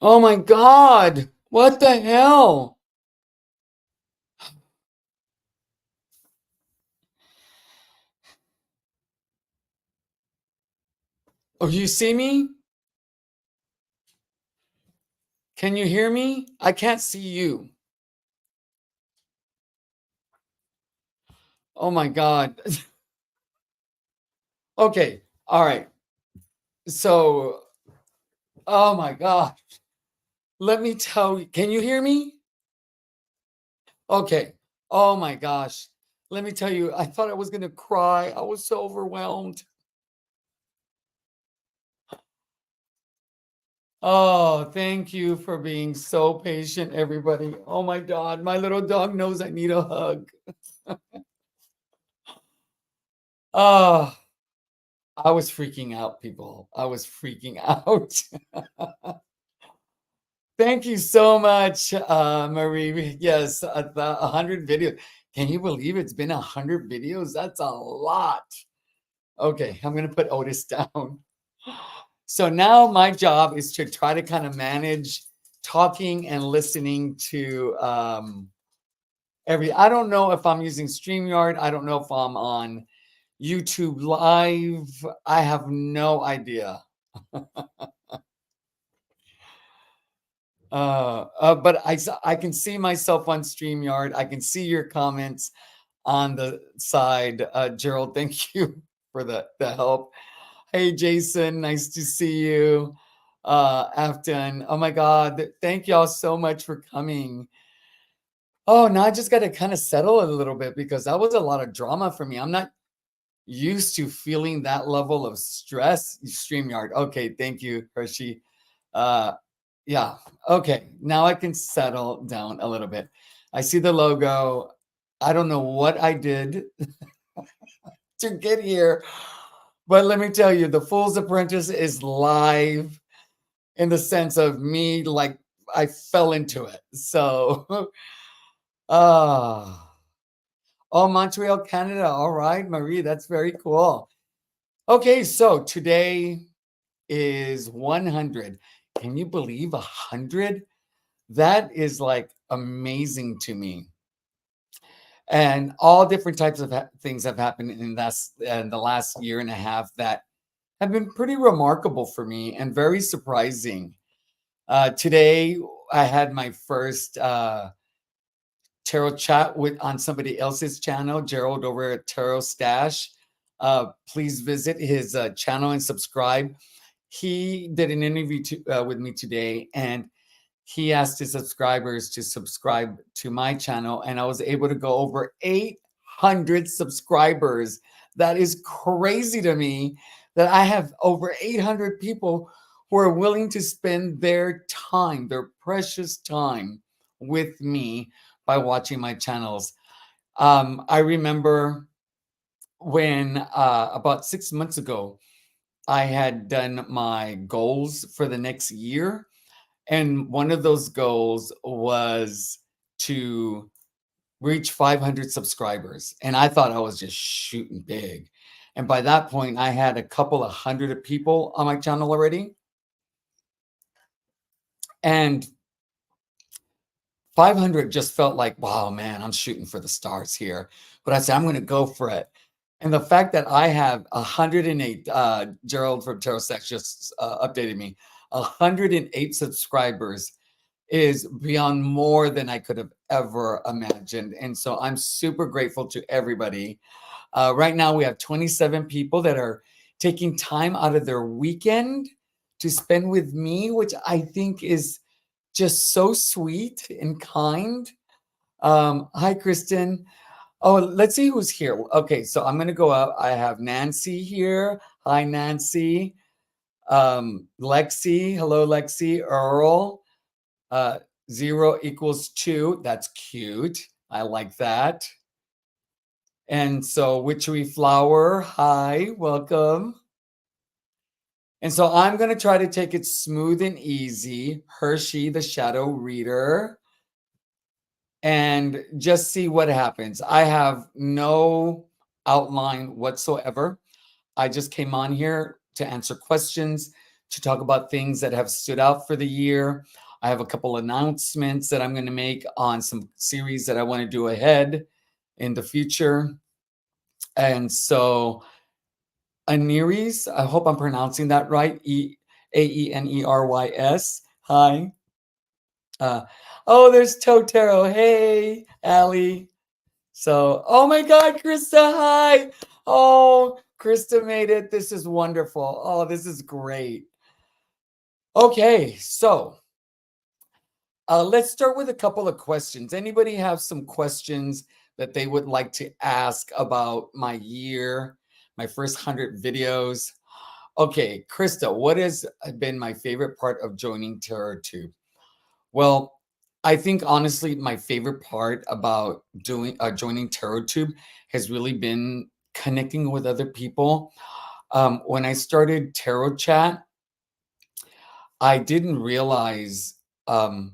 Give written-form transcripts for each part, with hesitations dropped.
Oh my God. What the hell? Oh, you see me? Can you hear me? I can't see you. Oh my God. Okay. All right. So, oh my God. Let me tell you. Can you hear me? Okay. Oh my gosh. Let me tell you, I thought I was going to cry. I was so overwhelmed. Oh, thank you for being so patient, everybody. Oh my God. My little dog knows I need a hug. Oh, I was freaking out, people. I was freaking out. Thank you so much, Marie. Yes, 100 videos. Can you believe it's been 100 videos? That's a lot. Okay, I'm going to put Otis down. So now my job is to try to kind of manage talking and listening to I don't know if I'm using StreamYard. I don't know if I'm on YouTube Live. I have no idea. But I can see myself on StreamYard. I can see your comments on the side. Gerald, thank you for the help. Hey, Jason, nice to see you. Afton, oh my God, thank y'all so much for coming. Oh, now I just got to kind of settle a little bit because that was a lot of drama for me. I'm not used to feeling that level of stress. StreamYard. Okay, thank you, Hershey. Uh, yeah, okay. Now I can settle down a little bit. I see the logo. I don't know what I did to get here, but let me tell you, The Fool's Apprentice is live in the sense of me, like I fell into it. So, uh, oh, Montreal, Canada. All right, Marie, that's very cool. Okay, so today is 100. Can you believe 100? That is like amazing to me. And all different types of things have happened in the last year and a half that have been pretty remarkable for me and very surprising. Today, I had my first tarot chat with on somebody else's channel, Gerald over at Tarot Stash. Please visit his channel and subscribe. He did an interview with me today, and he asked his subscribers to subscribe to my channel, and I was able to go over 800 subscribers. That is crazy to me that I have over 800 people who are willing to spend their time, their precious time with me by watching my channels. I remember when about 6 months ago, I had done my goals for the next year. And one of those goals was to reach 500 subscribers. And I thought I was just shooting big. And by that point, I had a couple of hundred people on my channel already. And 500 just felt like, wow, man, I'm shooting for the stars here. But I said, I'm going to go for it. And the fact that I have 108, Gerald from Tarot Sex just updated me, 108 subscribers is beyond more than I could have ever imagined. And so I'm super grateful to everybody. Right now, we have 27 people that are taking time out of their weekend to spend with me, which I think is just so sweet and kind. Hi, Kristen. Oh, let's see who's here. Okay, so I'm going to go out. I have Nancy here. Hi, Nancy. Lexi. Hello, Lexi. Earl. 0 equals 2. That's cute. I like that. And so Witchery Flower. Hi, welcome. And so I'm going to try to take it smooth and easy. Hershey, the shadow reader. And just see what happens. I have no outline whatsoever. I just came on here to answer questions, to talk about things that have stood out for the year. I have a couple announcements that I'm going to make on some series that I want to do ahead in the future. And so Aneris, I hope I'm pronouncing that right. Aenerys. Hi. Oh, there's Totaro. Hey, Allie. So, oh my God, Krista, hi. Oh, Krista made it. This is wonderful. Oh, this is great. Okay, so let's start with a couple of questions. Anybody have some questions that they would like to ask about my year, my first 100 videos? Okay, Krista, what has been my favorite part of joining TarotTube? Well, I think honestly, my favorite part about joining TarotTube has really been connecting with other people. When I started Tarot Chat, I didn't realize how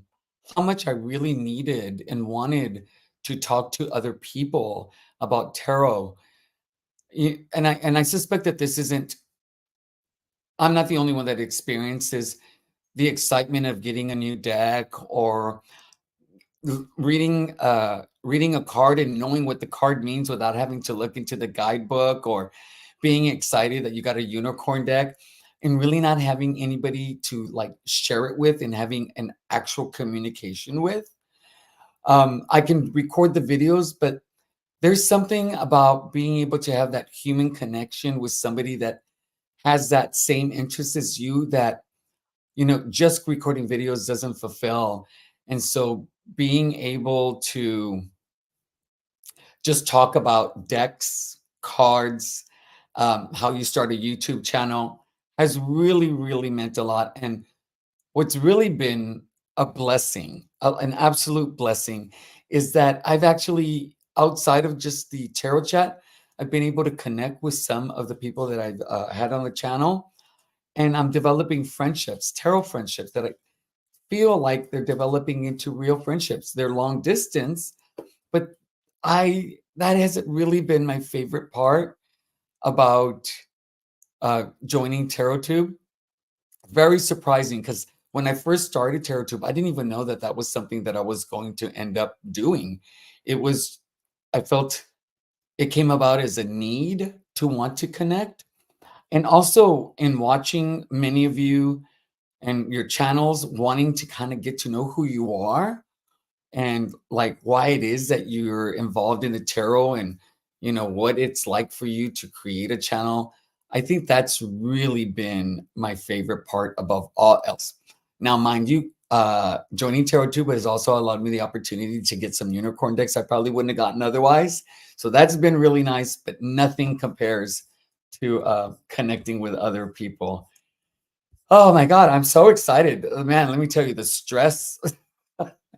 much I really needed and wanted to talk to other people about tarot. And I suspect that this isn't. I'm not the only one that experiences the excitement of getting a new deck or reading a card and knowing what the card means without having to look into the guidebook, or being excited that you got a unicorn deck and really not having anybody to like share it with and having an actual communication with. I can record the videos, but there's something about being able to have that human connection with somebody that has that same interest as you, that just recording videos doesn't fulfill. And so being able to just talk about decks, cards, how you start a YouTube channel has really, really meant a lot. And what's really been a blessing, an absolute blessing, is that I've actually, outside of just the tarot chat, I've been able to connect with some of the people that I've had on the channel. And I'm developing friendships, tarot friendships, that I feel like they're developing into real friendships. They're long distance, but that hasn't really been my favorite part about joining TarotTube. Very surprising, because when I first started TarotTube, I didn't even know that that was something that I was going to end up doing. I felt it came about as a need to want to connect. And also in watching many of you and your channels, wanting to kind of get to know who you are and like why it is that you're involved in the tarot, and what it's like for you to create a channel. I think that's really been my favorite part above all else. Now, mind you, joining TarotTube has also allowed me the opportunity to get some unicorn decks I probably wouldn't have gotten otherwise. So that's been really nice, but nothing compares to connecting with other people. Oh my God, I'm so excited. Man, let me tell you, the stress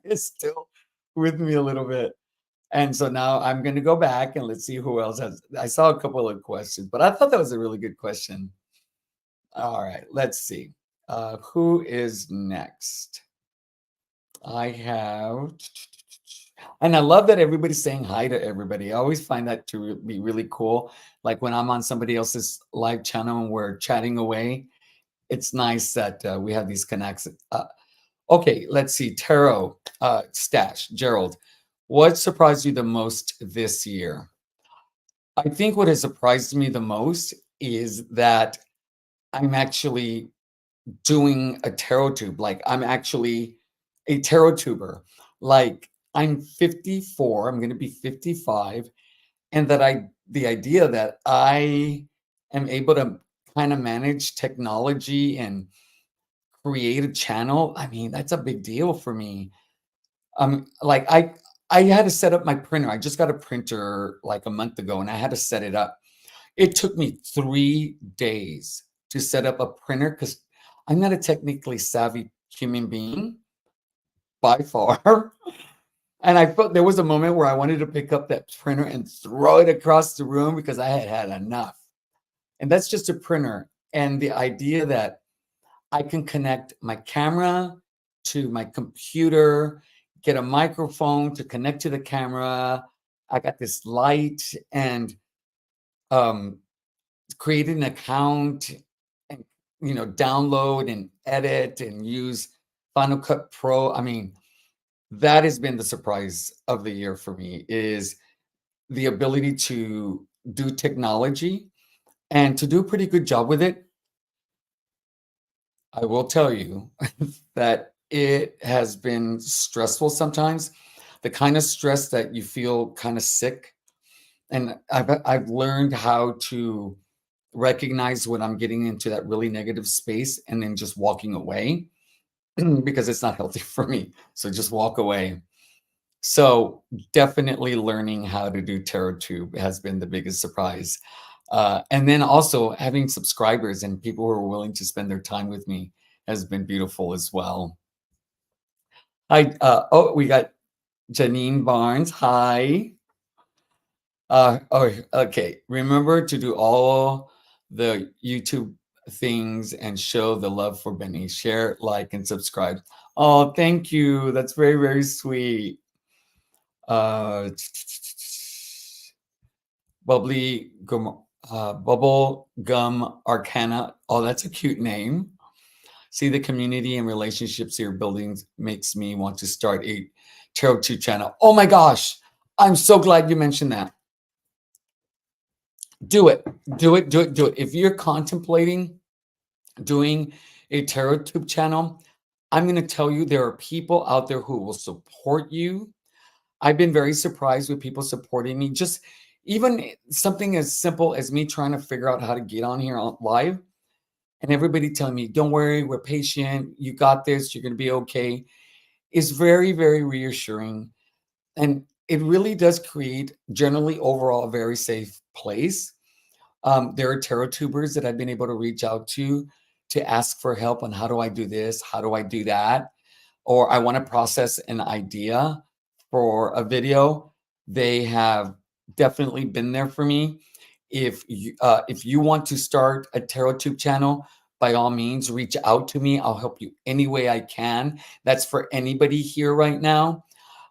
is still with me a little bit. And so now I'm going to go back and let's see who else has. I saw a couple of questions, but I thought that was a really good question. All right, let's see. Who is next? I have, and I love that everybody's saying hi to everybody. I always find that to be really cool. Like when I'm on somebody else's live channel and we're chatting away, it's nice that we have these connects. Okay, let's see. Tarot Stash, Gerald. What surprised you the most this year? I think what has surprised me the most is that I'm actually doing a tarot tube. Like I'm actually a tarot tuber. Like I'm 54, I'm going to be 55, and the idea that I am able to kind of manage technology and create a channel, I mean, that's a big deal for me. Like I had to set up my printer. I just got a printer like a month ago and I had to set it up. It took me 3 days to set up a printer because I'm not a technically savvy human being by far. And I felt there was a moment where I wanted to pick up that printer and throw it across the room because I had had enough. And that's just a printer. And the idea that I can connect my camera to my computer, get a microphone to connect to the camera. I got this light, and create an account and download and edit and use Final Cut Pro. I mean, that has been the surprise of the year for me, is the ability to do technology and to do a pretty good job with it. I will tell you that it has been stressful sometimes, the kind of stress that you feel kind of sick. And I've learned how to recognize when I'm getting into that really negative space and then just walking away because it's not healthy for me. So just walk away. So definitely learning how to do TarotTube has been the biggest surprise. And then also having subscribers and people who are willing to spend their time with me has been beautiful as well. We got Janine Barnes. Hi. Okay. Remember to do all the YouTube things and show the love for Benny. Share, like, and subscribe. Oh, thank you. That's very, very sweet. Bubble Gum Arcana. Oh, that's a cute name. See the community and relationships you're building makes me want to start a TarotTube channel. Oh my gosh, I'm so glad you mentioned that. Do it. If you're contemplating doing a TarotTube channel, I'm going to tell you there are people out there who will support you. I've been very surprised with people supporting me. Just even something as simple as me trying to figure out how to get on here live, and everybody telling me, don't worry, we're patient. You got this. You're going to be okay. Is very, very reassuring. And it really does create generally overall a very safe place. There are tarot tubers that I've been able to reach out to ask for help on how do I do this? How do I do that? Or I want to process an idea for a video. They have definitely been there for me. If you want to start a TarotTube channel, by all means, reach out to me. I'll help you any way I can. That's for anybody here right now.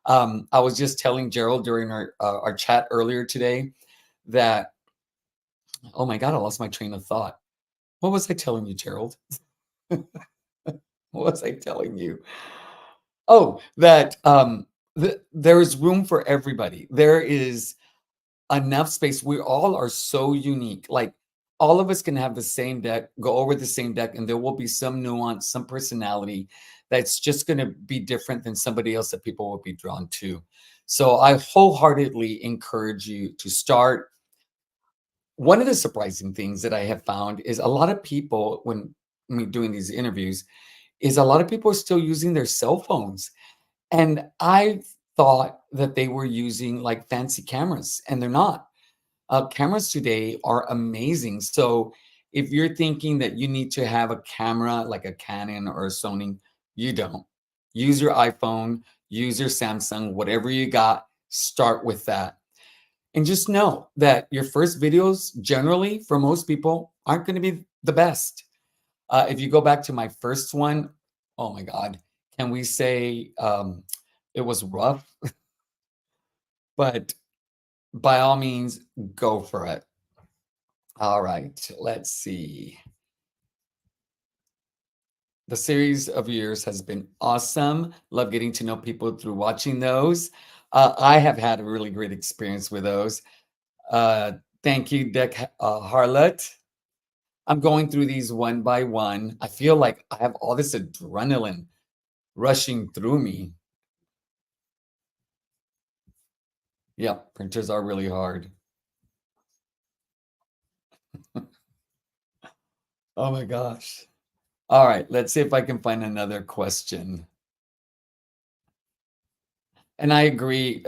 I was just telling Gerald during our chat earlier today that, oh my God, I lost my train of thought. What was I telling you, Gerald? What was I telling you? Oh, that there is room for everybody. There is enough space. We all are so unique. Like all of us can have the same deck, go over the same deck, and there will be some nuance, some personality that's just going to be different than somebody else that people will be drawn to. So I wholeheartedly encourage you to start. One of the surprising things that I have found is a lot of people, when me doing these interviews, is a lot of people are still using their cell phones. And I thought that they were using like fancy cameras, and they're not. Cameras today are amazing. So if you're thinking that you need to have a camera like a Canon or a Sony, you don't. Use your iPhone, use your Samsung, whatever you got, start with that. And just know that your first videos, generally, for most people, aren't going to be the best. If you go back to my first one, oh my God, can we say it was rough? But by all means, go for it. All right, let's see. The series of years has been awesome. Love getting to know people through watching those. I have had a really great experience with those. Thank you, Deck Harlot. I'm going through these one by one. I feel like I have all this adrenaline rushing through me. Yep, printers are really hard. Oh my gosh. All right, let's see if I can find another question. And I agree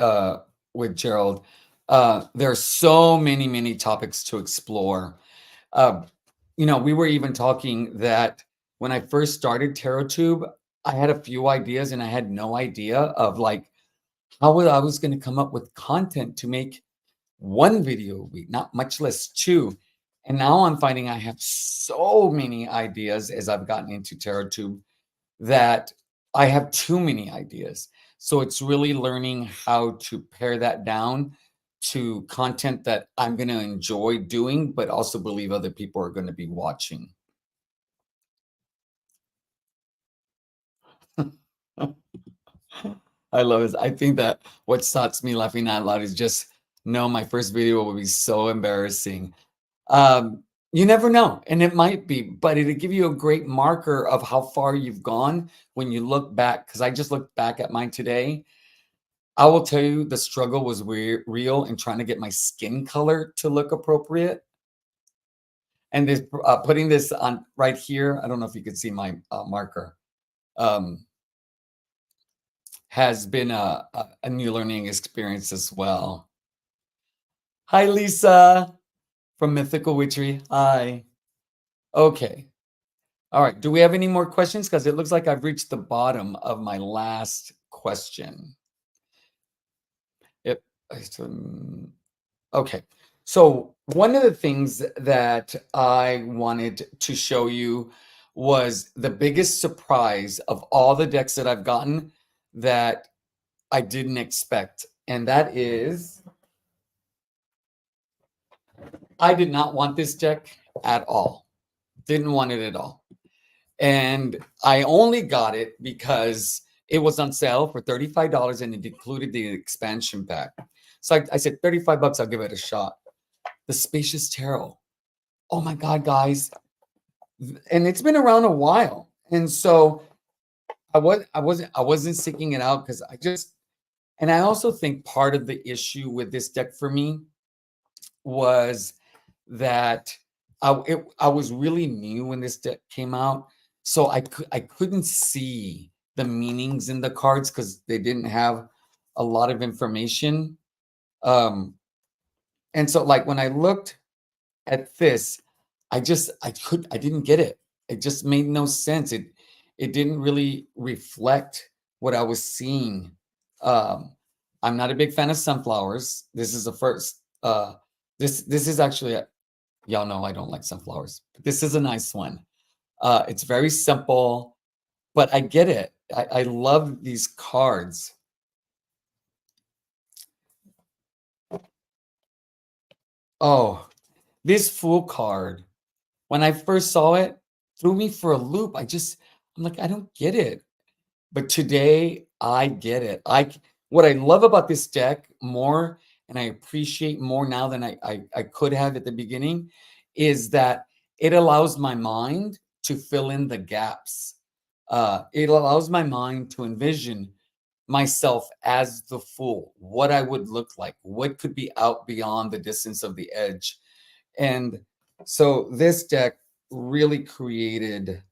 with Gerald. There are so many topics to explore. We were even talking that when I first started TarotTube, I had a few ideas and I had no idea of like how I was going to come up with content to make one video a week, not much less two. And now I'm finding I have so many ideas as I've gotten into TarotTube that I have too many ideas. So it's really learning how to pare that down to content that I'm going to enjoy doing, but also believe other people are going to be watching. I love this. I think that what stops me laughing out loud is just, no, my first video will be so embarrassing. You never know, and it might be, but it'll give you a great marker of how far you've gone when you look back. Because I just looked back at mine today. I will tell you, the struggle was real in trying to get my skin color to look appropriate. And this putting this on right here, I don't know if you can see my marker, has been a new learning experience as well. Hi, Lisa from Mythical Witchery. Hi. Okay. All right. Do we have any more questions? Because it looks like I've reached the bottom of my last question. Okay. So one of the things that I wanted to show you was the biggest surprise of all the decks that I've gotten that I didn't expect. And that is, I did not want this deck at all. Didn't want it at all. And I only got it because it was on sale for $35 and it included the expansion pack. So I said, 35 bucks, I'll give it a shot. The Spacious Tarot. Oh my God, guys. And it's been around a while. And so I wasn't seeking it out because and I also think part of the issue with this deck for me was that I was really new when this deck came out. So I couldn't see the meanings in the cards because they didn't have a lot of information. And so like when I looked at this, I didn't get it. It just made no sense. It didn't really reflect what I was seeing. I'm not a big fan of sunflowers. This is the first. This is actually y'all know I don't like sunflowers, but this is a nice one. It's very simple, but I get it. I love these cards. Oh, this Fool card, when I first saw it, threw me for a loop. I'm like, I don't get it. But today I get it. What I love about this deck more, and I appreciate more now than I could have at the beginning, is that it allows my mind to fill in the gaps. It allows my mind to envision myself as the Fool, what I would look like, what could be out beyond the distance of the edge. And so this deck really created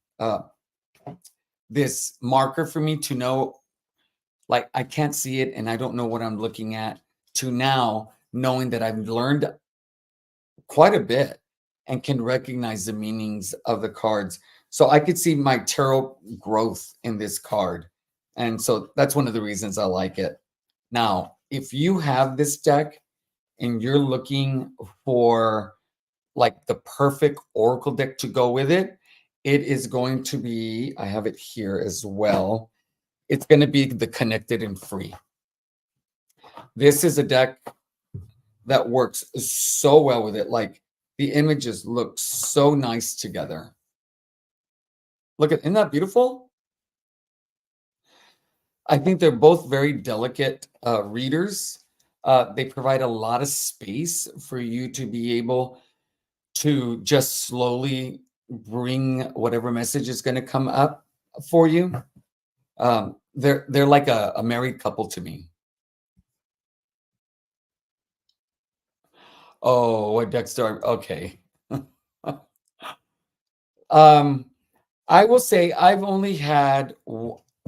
this marker for me to know, like, I can't see it and I don't know what I'm looking at, to now knowing that I've learned quite a bit and can recognize the meanings of the cards. So I could see my tarot growth in this card. And so that's one of the reasons I like it. Now, if you have this deck and you're looking for like the perfect oracle deck to go with it, it is going to be, I have it here as well. It's going to be the Connected and Free. This is a deck that works so well with it. Like the images look so nice together. Look at, isn't that beautiful? I think they're both very delicate readers. They provide a lot of space for you to be able to just slowly bring whatever message is going to come up for you. They're like a married couple to me. Oh, what Dexter? Okay. I will say I've only had.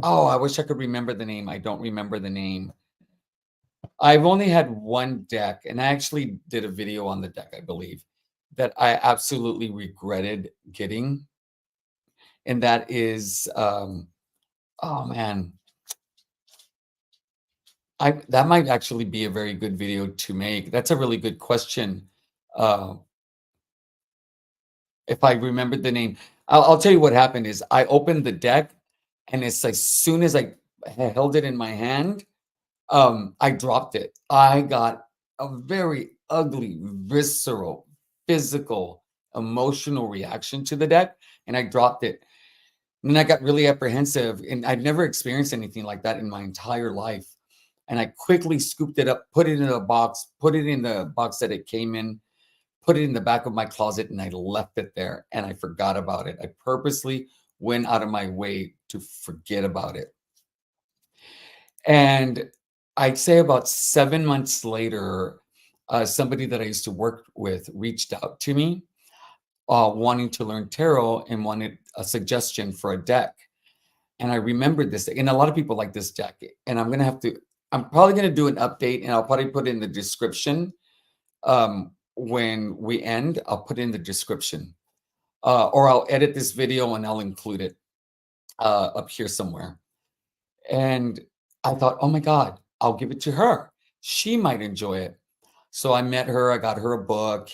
Oh, I wish I could remember the name. I don't remember the name. I've only had one deck, and I actually did a video on the deck, I believe, that I absolutely regretted getting, and that is, oh man, that might actually be a very good video to make. That's a really good question. If I remembered the name, I'll tell you what happened is I opened the deck, and it's as soon as I held it in my hand, I dropped it. I got a very ugly, visceral, physical, emotional reaction to the deck, and I dropped it. And I got really apprehensive, and I'd never experienced anything like that in my entire life. And I quickly scooped it up, put it in a box, put it in the box that it came in, put it in the back of my closet, and I left it there, and I forgot about it. I purposely went out of my way to forget about it. And I'd say about 7 months later, somebody that I used to work with reached out to me, wanting to learn tarot and wanted a suggestion for a deck. And I remembered this, and a lot of people like this deck. And I'm probably gonna do an update, and I'll probably put in the description. When we end, I'll put in the description, or I'll edit this video and I'll include it up here somewhere. And I thought, oh my God, I'll give it to her. She might enjoy it. So I met her, I got her a book,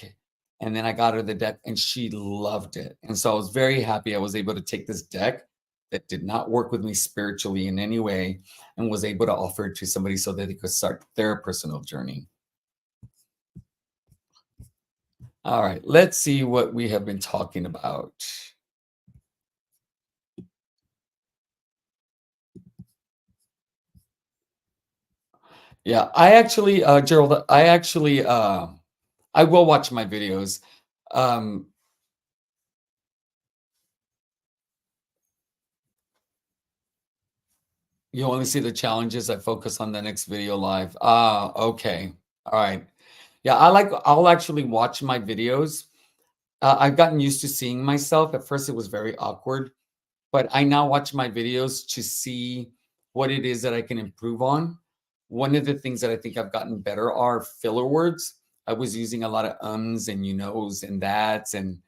and then I got her the deck, and she loved it. And so I was very happy I was able to take this deck that did not work with me spiritually in any way and was able to offer it to somebody so that they could start their personal journey. All right, let's see what we have been talking about. Yeah, I actually, Gerald, I will watch my videos. Um, you only see the challenges. I focus on the next video live. Ah, okay. All right. Yeah, I'll actually watch my videos. I've gotten used to seeing myself. At first, it was very awkward, but I now watch my videos to see what it is that I can improve on. One of the things that I think I've gotten better are filler words. I was using a lot of ums and you knows and that's, and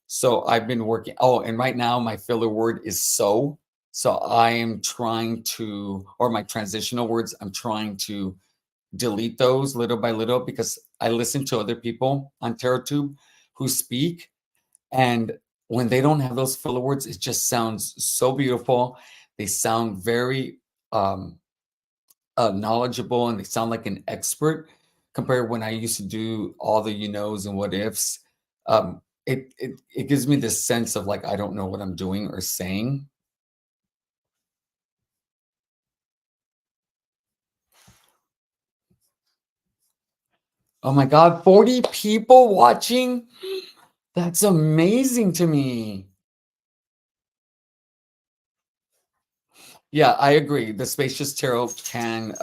so I've been working. Oh, and right now my filler word is so. So I am trying to, or my transitional words, I'm trying to delete those little by little because I listen to other people on TarotTube who speak, and when they don't have those filler words, it just sounds so beautiful. They sound very knowledgeable, and they sound like an expert compared when I used to do all the you knows and what ifs. It gives me this sense of like I don't know what I'm doing or saying. Oh my God, 40 people watching? That's amazing to me. Yeah, I agree. The spacious tarot can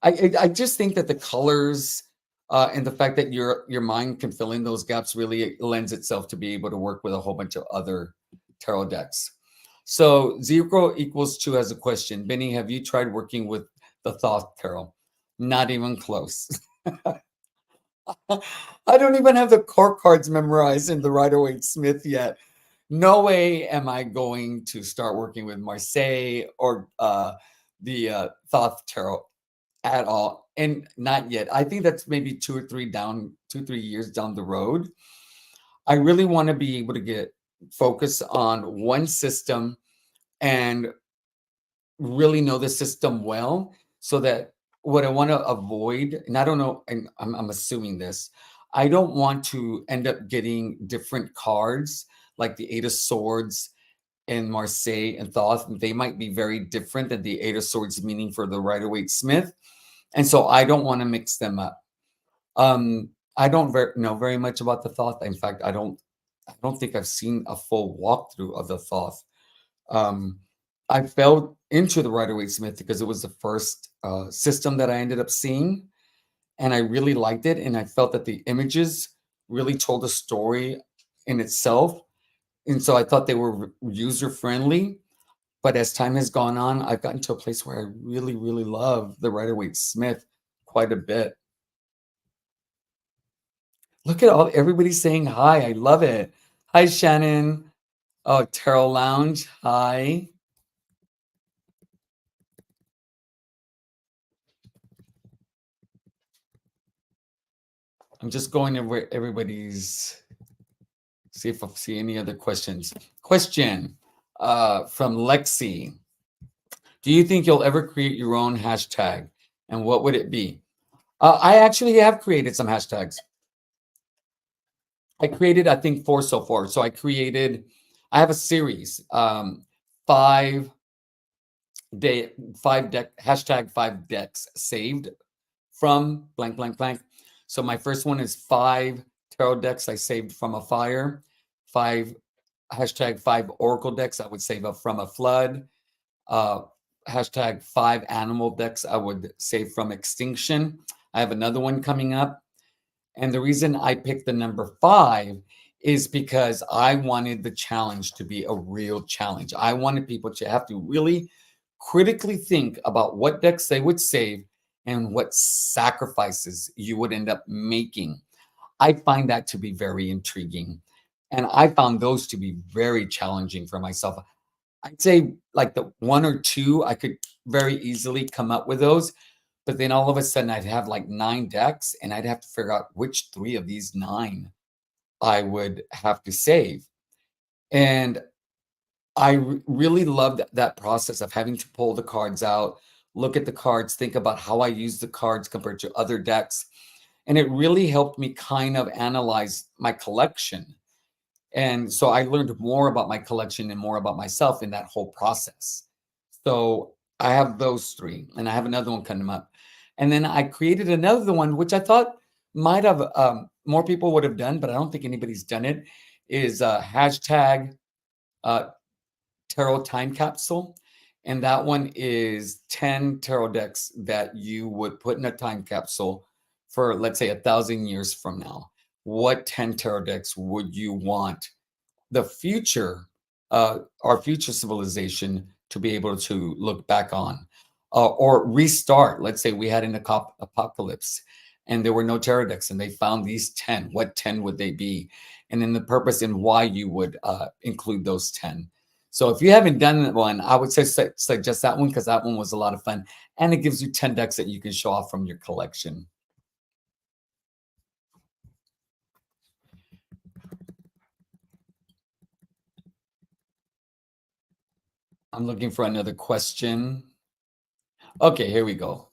I just think that the colors and the fact that your mind can fill in those gaps really lends itself to be able to work with a whole bunch of other tarot decks. So 0 = 2 has a question. Benny, have you tried working with the Thoth tarot? Not even close. I don't even have the core cards memorized in the Rider-Waite-Smith yet. No way am I going to start working with Marseille or the Thoth tarot at all, and not yet. I think that's maybe 2 or 3 years down the road. I really want to be able to get focus on one system and really know the system well, so that what I want to avoid, and I don't know, and I'm assuming this, I don't want to end up getting different cards like the Eight of Swords and Marseille and Thoth. They might be very different than the Eight of Swords meaning for the Rider-Waite-Smith. And so I don't want to mix them up. I don't know very much about the Thoth. In fact, I don't think I've seen a full walkthrough of the Thoth. I fell into the Rider-Waite-Smith because it was the first system that I ended up seeing, and I really liked it. And I felt that the images really told a story in itself, and so I thought they were user friendly. But as time has gone on, I've gotten to a place where I really, really love the Rider-Waite-Smith quite a bit. Look at all everybody saying hi. I love it. Hi, Shannon. Oh, Tarot Lounge. Hi. I'm just going over everybody's, see if I see any other questions. Question from Lexi. Do you think you'll ever create your own hashtag? And what would it be? I actually have created some hashtags. I created, I think, 4 so far. So I have a series. 5 hashtag 5 decks saved from blank, blank, blank. So my first one is 5 tarot decks I saved from a fire, 5 hashtag 5 oracle decks I would save up from a flood, hashtag 5 animal decks I would save from extinction. I have another one coming up. And the reason I picked the number 5 is because I wanted the challenge to be a real challenge. I wanted people to have to really critically think about what decks they would save and what sacrifices you would end up making. I find that to be very intriguing. And I found those to be very challenging for myself. I'd say like the 1 or 2, I could very easily come up with those. But then all of a sudden I'd have like 9 decks and I'd have to figure out which 3 of these 9 I would have to save. And I really loved that process of having to pull the cards out, look at the cards, think about how I use the cards compared to other decks. And it really helped me kind of analyze my collection. And so I learned more about my collection and more about myself in that whole process. So I have those 3, and I have another one coming up. And then I created another one, which I thought might have more people would have done, but I don't think anybody's done it, is hashtag tarot time capsule. And that one is 10 tarot decks that you would put in a time capsule for, let's say, 1,000 years from now. What 10 tarot decks would you want the future, our future civilization to be able to look back on or restart? Let's say we had an apocalypse and there were no tarot decks and they found these 10. What 10 would they be? And then the purpose and why you would include those 10. So if you haven't done that one, I would say suggest that one because that one was a lot of fun. And it gives you 10 decks that you can show off from your collection. I'm looking for another question. Okay, here we go.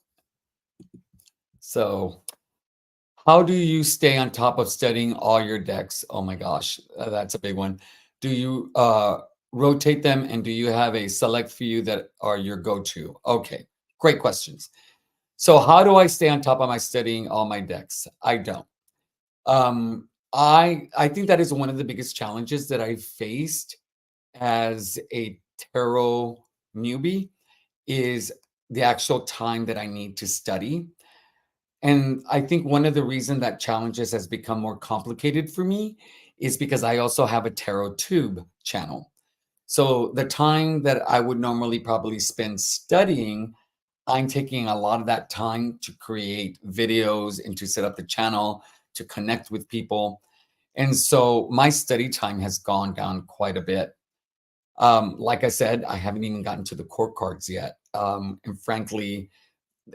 So, how do you stay on top of studying all your decks? Oh my gosh, that's a big one. Do you rotate them and do you have a select few that are your go-to? Okay, great questions. So, how do I stay on top of my studying all my decks? I don't. I think that is one of the biggest challenges that I've faced as a tarot newbie is the actual time that I need to study. And I think one of the reasons that challenges has become more complicated for me is because I also have a TarotTube channel. So the time that I would normally probably spend studying, I'm taking a lot of that time to create videos and to set up the channel, to connect with people. And so my study time has gone down quite a bit. Like I said, I haven't even gotten to the court cards yet. And frankly,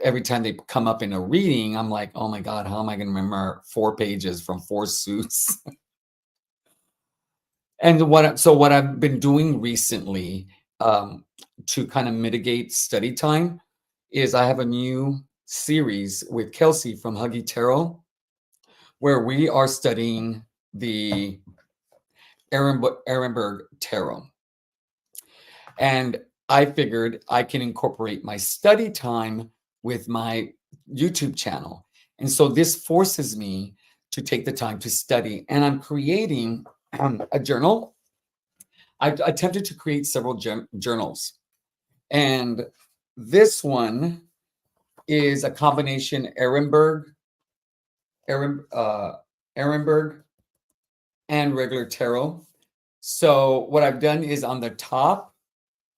every time they come up in a reading, I'm like, oh my God, how am I going to remember 4 pages from 4 suits? And what I've been doing recently to kind of mitigate study time is I have a new series with Kelsey from Huggy Tarot, where we are studying the Ehrenberg Tarot. And I figured I can incorporate my study time with my YouTube channel. And so this forces me to take the time to study. And I'm creating a journal. I've attempted to create several journals. And this one is a combination Ehrenberg, and regular tarot. So what I've done is on the top,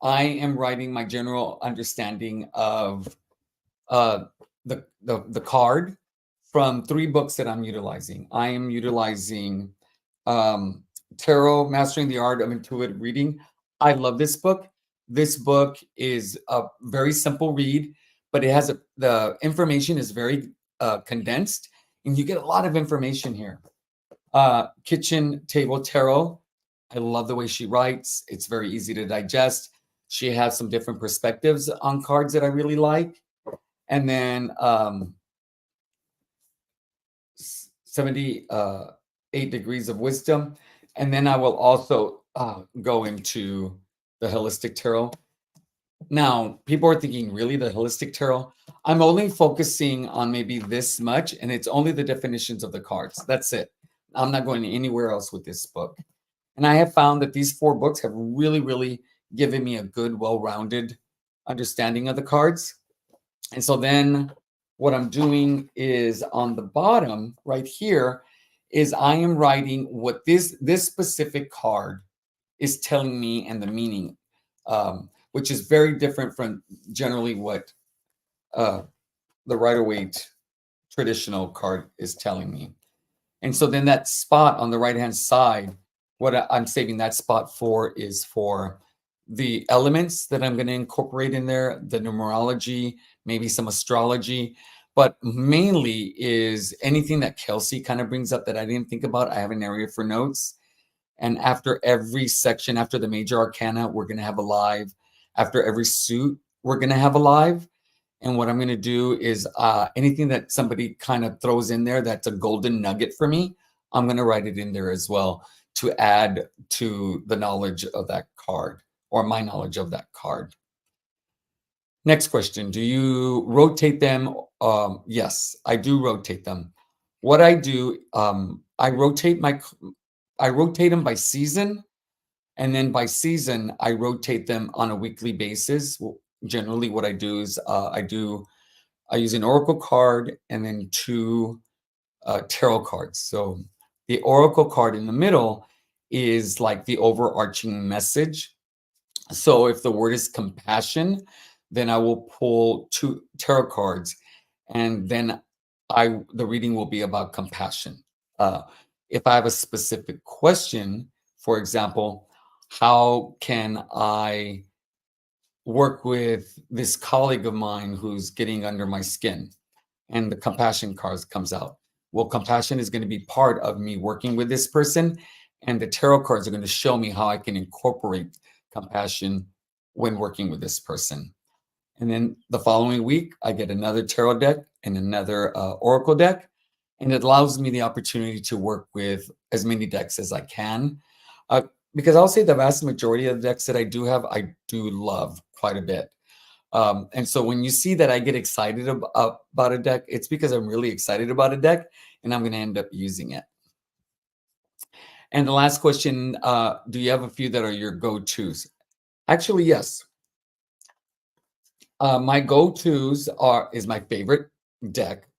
I am writing my general understanding of the card from 3 books that I'm utilizing. I am utilizing Tarot, Mastering the Art of Intuitive Reading. I love this book. This book is a very simple read, but it has the information is very condensed, and you get a lot of information here. Kitchen Table Tarot. I love the way she writes. It's very easy to digest. She has some different perspectives on cards that I really like. And then 78 Degrees of Wisdom. And then I will also go into the holistic tarot. Now, people are thinking, really, the holistic tarot? I'm only focusing on maybe this much, and it's only the definitions of the cards. That's it. I'm not going anywhere else with this book. And I have found that these 4 books have really, really given me a good, well-rounded understanding of the cards. And so then what I'm doing is on the bottom right here is I am writing what this specific card is telling me and the meaning, which is very different from generally what the Rider-Waite traditional card is telling me. And so then that spot on the right-hand side, what I'm saving that spot for is for the elements that I'm going to incorporate in there, the numerology, maybe some astrology, but mainly is anything that Kelsey kind of brings up that I didn't think about. I have an area for notes. And after every section, after the major arcana, we're going to have a live. After every suit, we're going to have a live. And what I'm going to do is anything that somebody kind of throws in there that's a golden nugget for me, I'm going to write it in there as well to add to the knowledge of that card or my knowledge of that card. Next question. Do you rotate them? Yes, I do rotate them. What I do, I rotate them by season. And then by season, I rotate them on a weekly basis. Generally, what I do is I use an oracle card and then 2 tarot cards. So the oracle card in the middle is like the overarching message. So if the word is compassion, then I will pull 2 tarot cards, and then the reading will be about compassion. If I have a specific question, for example, how can I work with this colleague of mine who's getting under my skin? And the compassion card comes out. Well, compassion is going to be part of me working with this person, and the tarot cards are going to show me how I can incorporate compassion when working with this person. And then the following week, I get another tarot deck and another oracle deck, and it allows me the opportunity to work with as many decks as I can. Because I'll say the vast majority of the decks that I do have, I do love quite a bit. And so when you see that I get excited about a deck, it's because I'm really excited about a deck and I'm going to end up using it. And the last question, do you have a few that are your go-tos? Actually, yes. My go-tos is my favorite deck.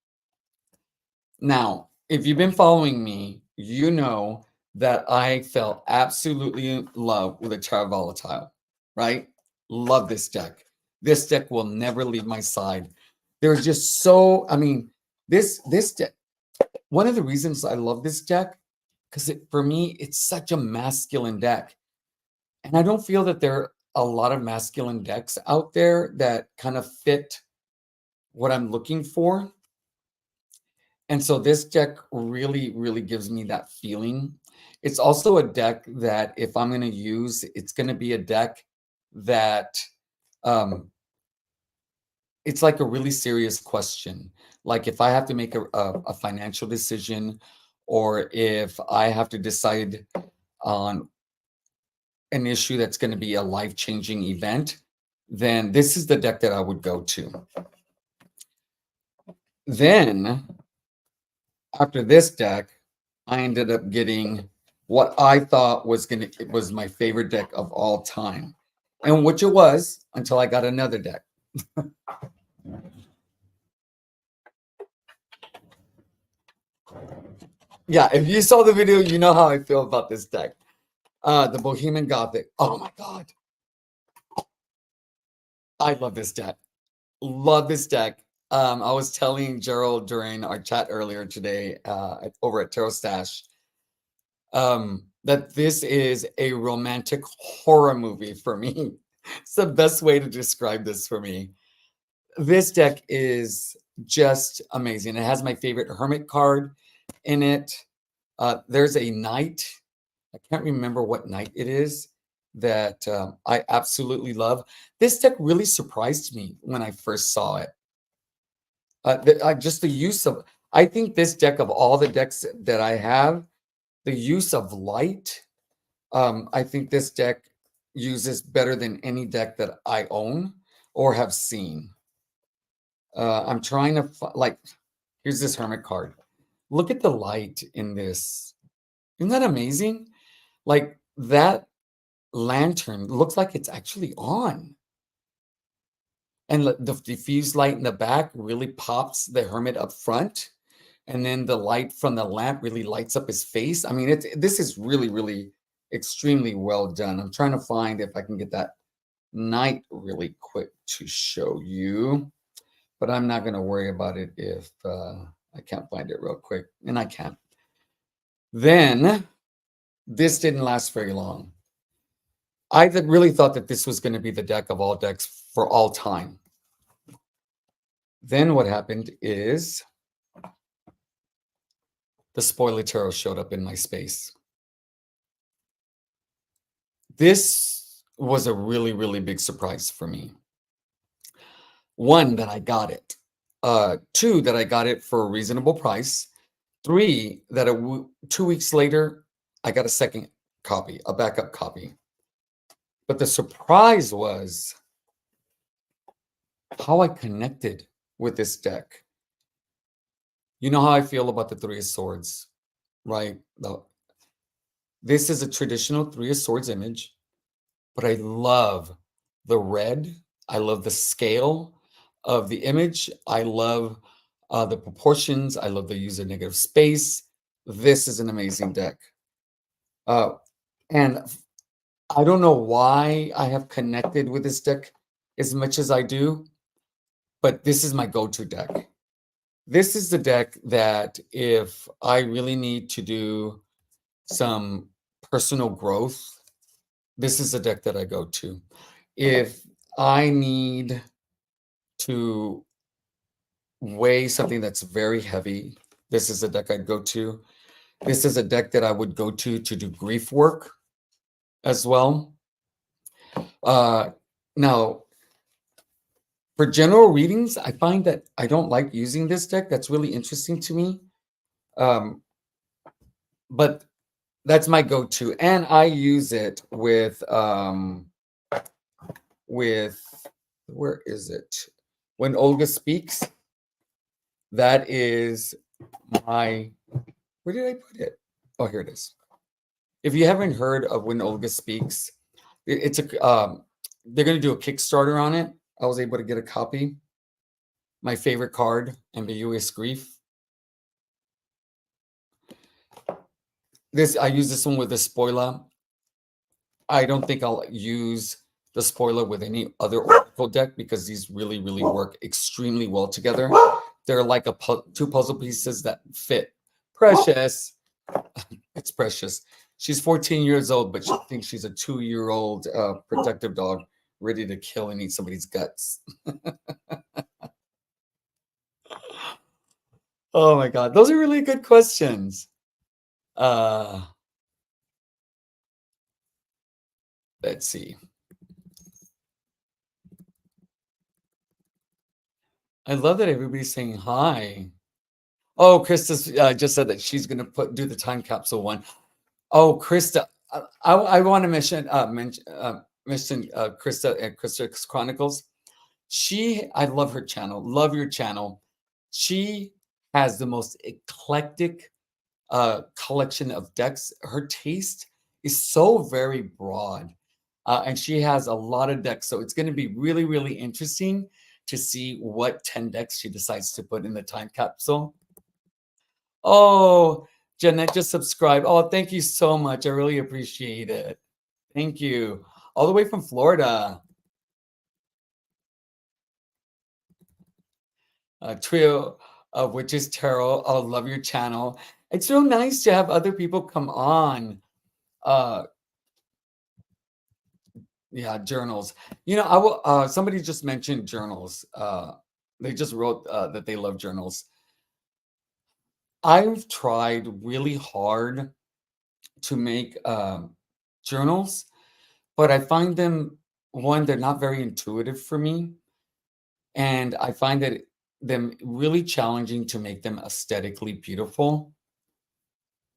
Now, if you've been following me, you know that I fell absolutely in love with a Tarot Volatile, right? Love this deck. This deck will never leave my side. There's just so, I mean, this deck, one of the reasons I love this deck, because for me, it's such a masculine deck. And I don't feel that there are a lot of masculine decks out there that kind of fit what I'm looking for. And so this deck really, really gives me that feeling. It's also a deck that if I'm going to use, it's going to be a deck that it's like a really serious question. Like if I have to make a financial decision, or if I have to decide on an issue that's going to be a life-changing event, then this is the deck that I would go to. Then after this deck, I ended up getting what I thought was my favorite deck of all time, and which it was until I got another deck. Yeah, if you saw the video, you know how I feel about this deck. The Bohemian Gothic. Oh my God. I love this deck. Love this deck. I was telling Gerald during our chat earlier today over at Tarot Stash that this is a romantic horror movie for me. It's the best way to describe this for me. This deck is just amazing. It has my favorite Hermit card in it. There's a knight. I can't remember what knight it is that I absolutely love. This deck really surprised me when I first saw it. Just the use of, I think this deck of all the decks that I have, the use of light, I think this deck use this better than any deck that I own or have seen. I'm trying to like, here's this Hermit card. Look at the light in this. Isn't that amazing? Like that lantern looks like it's actually on. And the diffused light in the back really pops the Hermit up front. And then the light from the lamp really lights up his face. I mean, this is really, really extremely well done. I'm trying to find if I can get that Knight really quick to show you. But I'm not going to worry about it if I can't find it real quick. And I can't. Then this didn't last very long. I really thought that this was going to be the deck of all decks for all time. Then what happened is the spoiler tarot showed up in my space. This was a really, really big surprise for me. One, that I got it. Two, that I got it for a reasonable price. Three, that 2 weeks later, I got a second copy, a backup copy. But the surprise was how I connected with this deck. You know how I feel about the Three of Swords, right? This is a traditional Three of Swords image, but I love the red. I love the scale of the image. I love the proportions. I love the use of negative space. This is an amazing deck. And I don't know why I have connected with this deck as much as I do, but this is my go-to deck. This is the deck that if I really need to do some personal growth, this is the deck that I go to. If I need to weigh something that's very heavy, this is a deck I'd go to. This is a deck that I would go to do grief work as well. Now, for general readings, I find that I don't like using this deck. That's really interesting to me. But that's my go-to. And I use it with, where is it? When Olga Speaks. That is my, where did I put it? Oh, here it is. If you haven't heard of When Olga Speaks, it's a, they're going to do a Kickstarter on it. I was able to get a copy. My favorite card, Ambiguous Grief. I use this one with the spoiler. I don't think I'll use the spoiler with any other Oracle deck because these really, really work extremely well together. They're like two puzzle pieces that fit. Precious. It's Precious. She's 14 years old, but she thinks she's a 2-year-old protective dog ready to kill and eat somebody's guts. Oh my God. Those are really good questions. Let's see. I love that everybody's saying hi. Oh, Krista just said that she's going to do the time capsule one. Oh, Krista, I want to mention Krista at Krista Chronicles. I love her channel. Love your channel. She has the most eclectic collection of decks. Her taste is so very broad, and she has a lot of decks. So it's going to be really, really interesting to see what 10 decks she decides to put in the time capsule. Oh, Jeanette just subscribed. Oh, thank you so much. I really appreciate it. Thank you. All the way from Florida. Trio of Witches Tarot. Oh, love your channel. It's so nice to have other people come on. Yeah, journals. You know, I will. Somebody just mentioned journals. They just wrote that they love journals. I've tried really hard to make journals, but I find them, one, they're not very intuitive for me. And I find that them really challenging to make them aesthetically beautiful.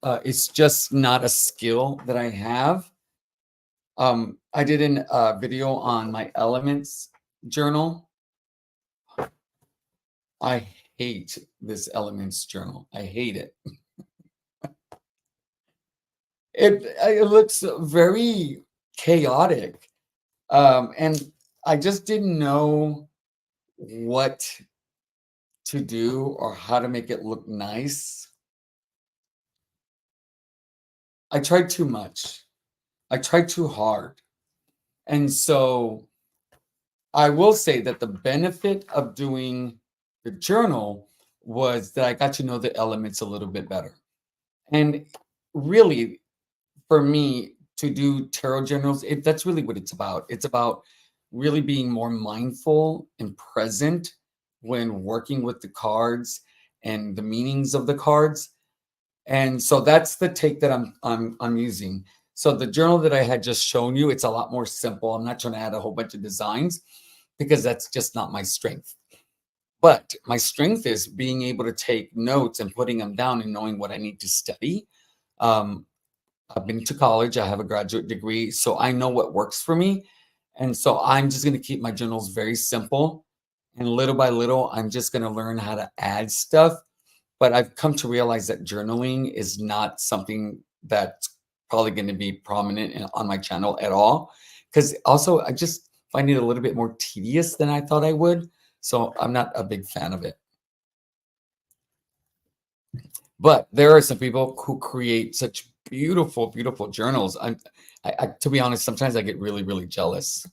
It's just not a skill that I have. I did a video on my elements journal. I hate this elements journal. I hate it. It looks very chaotic. And I just didn't know what to do or how to make it look nice. I tried too much. I tried too hard. And so I will say that the benefit of doing the journal was that I got to know the elements a little bit better. And really, for me to do tarot journals, that's really what it's about. It's about really being more mindful and present when working with the cards and the meanings of the cards. And so that's the take that I'm using. So the journal that I had just shown you, it's a lot more simple. I'm not trying to add a whole bunch of designs because that's just not my strength. But my strength is being able to take notes and putting them down and knowing what I need to study. I've been to college, I have a graduate degree, so I know what works for me. And so I'm just going to keep my journals very simple. And little by little, I'm just going to learn how to add stuff. But I've come to realize that journaling is not something that's probably going to be prominent on my channel at all. Because also, I just find it a little bit more tedious than I thought I would. So I'm not a big fan of it. But there are some people who create such beautiful, beautiful journals. To be honest, sometimes I get really, really jealous.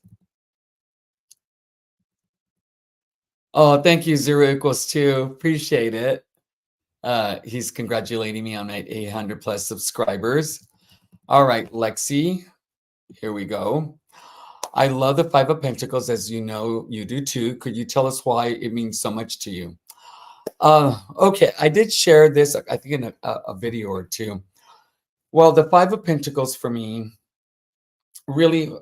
Oh, thank you, 0 = 2. Appreciate it. He's congratulating me on my 800 plus subscribers. All right, Lexi, here we go. I love the 5 of Pentacles, as you know, you do too. Could you tell us why it means so much to you? Okay, I did share this, I think, in a video or two. Well, the 5 of Pentacles for me, really,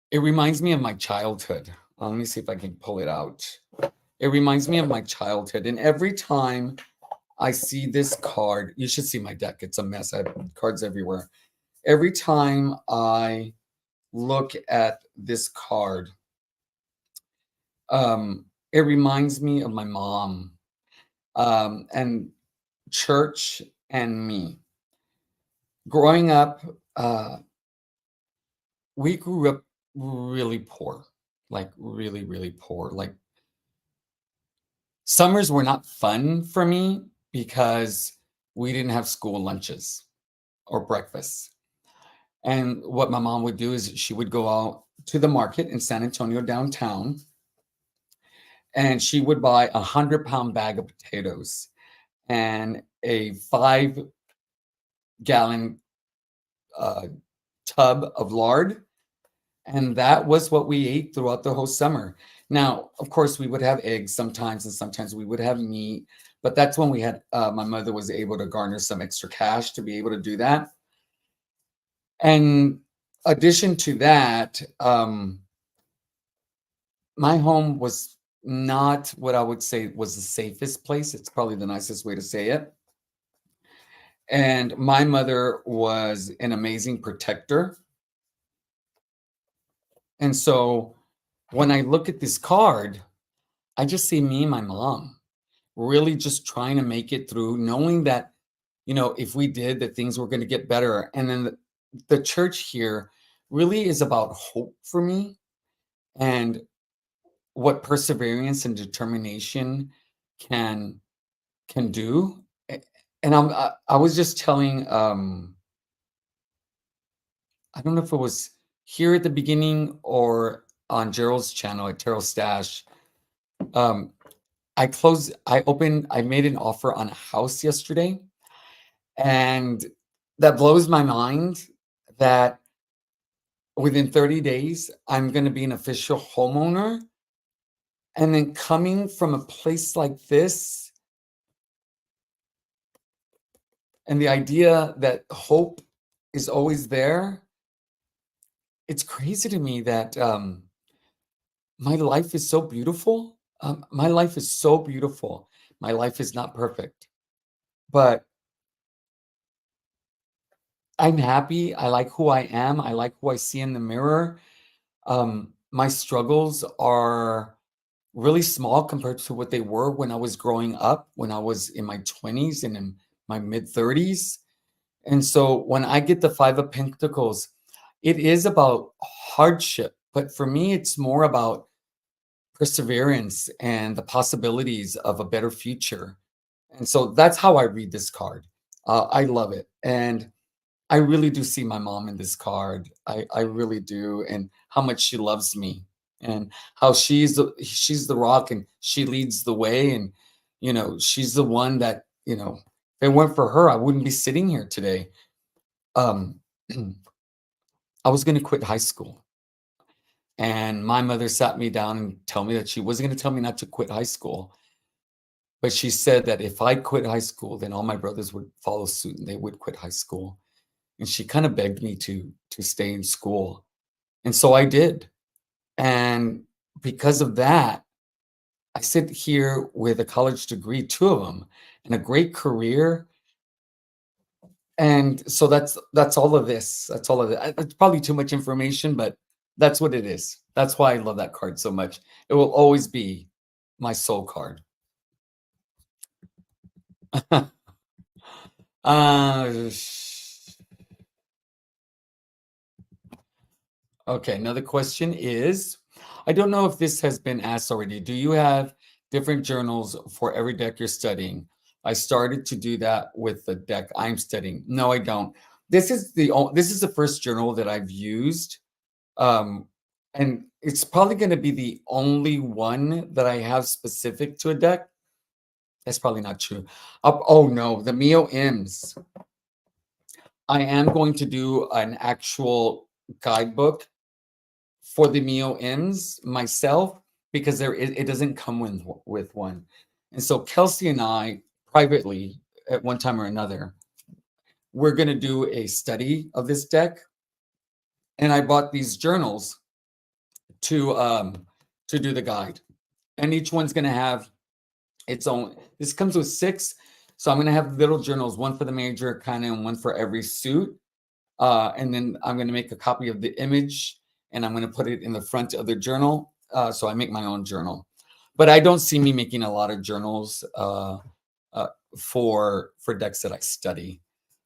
it reminds me of my childhood. Let me see if I can pull it out. It reminds me of my childhood. And every time I see this card, you should see my deck. It's a mess. I have cards everywhere. Every time I look at this card, it reminds me of my mom, and church and me. Growing up, we grew up really poor, like really, really poor. Like summers were not fun for me because we didn't have school lunches or breakfast. And what my mom would do is she would go out to the market in San Antonio downtown, and she would buy 100-pound bag of potatoes and a 5-gallon tub of lard. And that was what we ate throughout the whole summer. Now, of course, we would have eggs sometimes, and sometimes we would have meat. But that's when we had, my mother was able to garner some extra cash to be able to do that. And addition to that, my home was not what I would say was the safest place. It's probably the nicest way to say it. And my mother was an amazing protector. And so when I look at this card, I just see me and my mom really just trying to make it through, knowing that, if we did, that things were going to get better. And then the church here really is about hope for me and what perseverance and determination can do. And I was just telling, I don't know if it was here at the beginning or on Gerald's channel at Tarot Stash. I made an offer on a house yesterday, and that blows my mind that within 30 days, I'm going to be an official homeowner. And then coming from a place like this, and the idea that hope is always there, it's crazy to me that my life is so beautiful. My life is so beautiful. My life is not perfect, but I'm happy. I like who I am. I like who I see in the mirror. My struggles are really small compared to what they were when I was growing up, when I was in my 20s and in my mid 30s. And so when I get the Five of Pentacles, it is about hardship. But for me, it's more about perseverance and the possibilities of a better future. And so that's how I read this card. I love it. And I really do see my mom in this card. I really do. And how much she loves me and how she's the rock and she leads the way. And, she's the one that, if it weren't for her, I wouldn't be sitting here today. Um, I was going to quit high school. And my mother sat me down and told me that she wasn't going to tell me not to quit high school. But she said that if I quit high school, then all my brothers would follow suit and they would quit high school. And she kind of begged me to stay in school. And so I did. And because of that, I sit here with a college degree, two of them, and a great career. And so that's all of this. That's all of it. It's probably too much information, but that's what it is. That's why I love that card so much. It will always be my soul card. Okay, another question is, I don't know if this has been asked already. Do you have different journals for every deck you're studying? I started to do that with the deck I'm studying. No, I don't. This is the first journal that I've used. And it's probably going to be the only one that I have specific to a deck. That's probably not true. Oh no, the Mio M's. I am going to do an actual guidebook for the Mio M's myself because it doesn't come with one. And so Kelsey and I privately at one time or another, we're going to do a study of this deck. And I bought these journals to do the guide. And each one's going to have its own. This comes with 6. So I'm going to have little journals, one for the major arcana and one for every suit. And then I'm going to make a copy of the image and I'm going to put it in the front of the journal. So I make my own journal. But I don't see me making a lot of journals for decks that I study.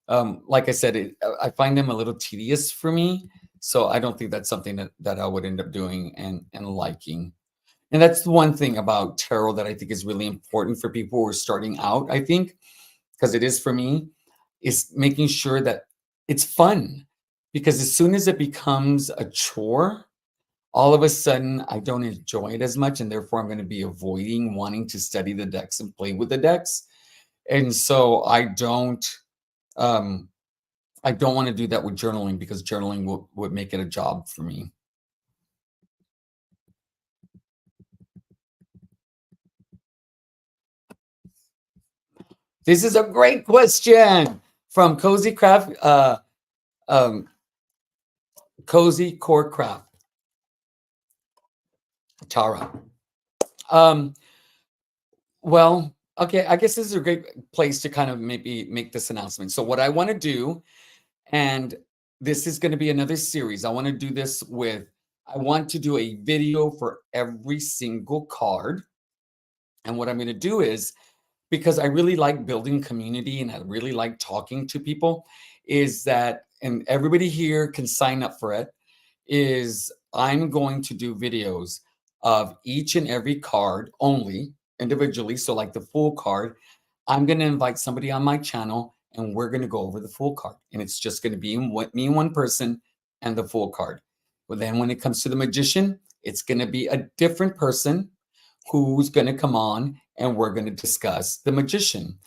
Like I said, I find them a little tedious for me. So I don't think that's something that I would end up doing and liking. And that's the one thing about tarot that I think is really important for people who are starting out, I think, because it is for me, is making sure that it's fun. Because as soon as it becomes a chore, all of a sudden I don't enjoy it as much. And therefore I'm going to be avoiding wanting to study the decks and play with the decks. And so I don't want to do that with journaling because journaling would make it a job for me. This is a great question from Cozy Craft, Cozy Core Craft, Tara. Well, okay, I guess this is a great place to kind of maybe make this announcement. So what I want to do, and this is going to be another series. I want to do this I want to do a video for every single card. And what I'm going to do is, because I really like building community and I really like talking to people, is that, and everybody here can sign up for it, is I'm going to do videos of each and every card only individually. So like the full card, I'm going to invite somebody on my channel and we're going to go over the full card. And it's just going to be me and one person and the full card. But then when it comes to the magician, it's going to be a different person who's going to come on and we're going to discuss the magician.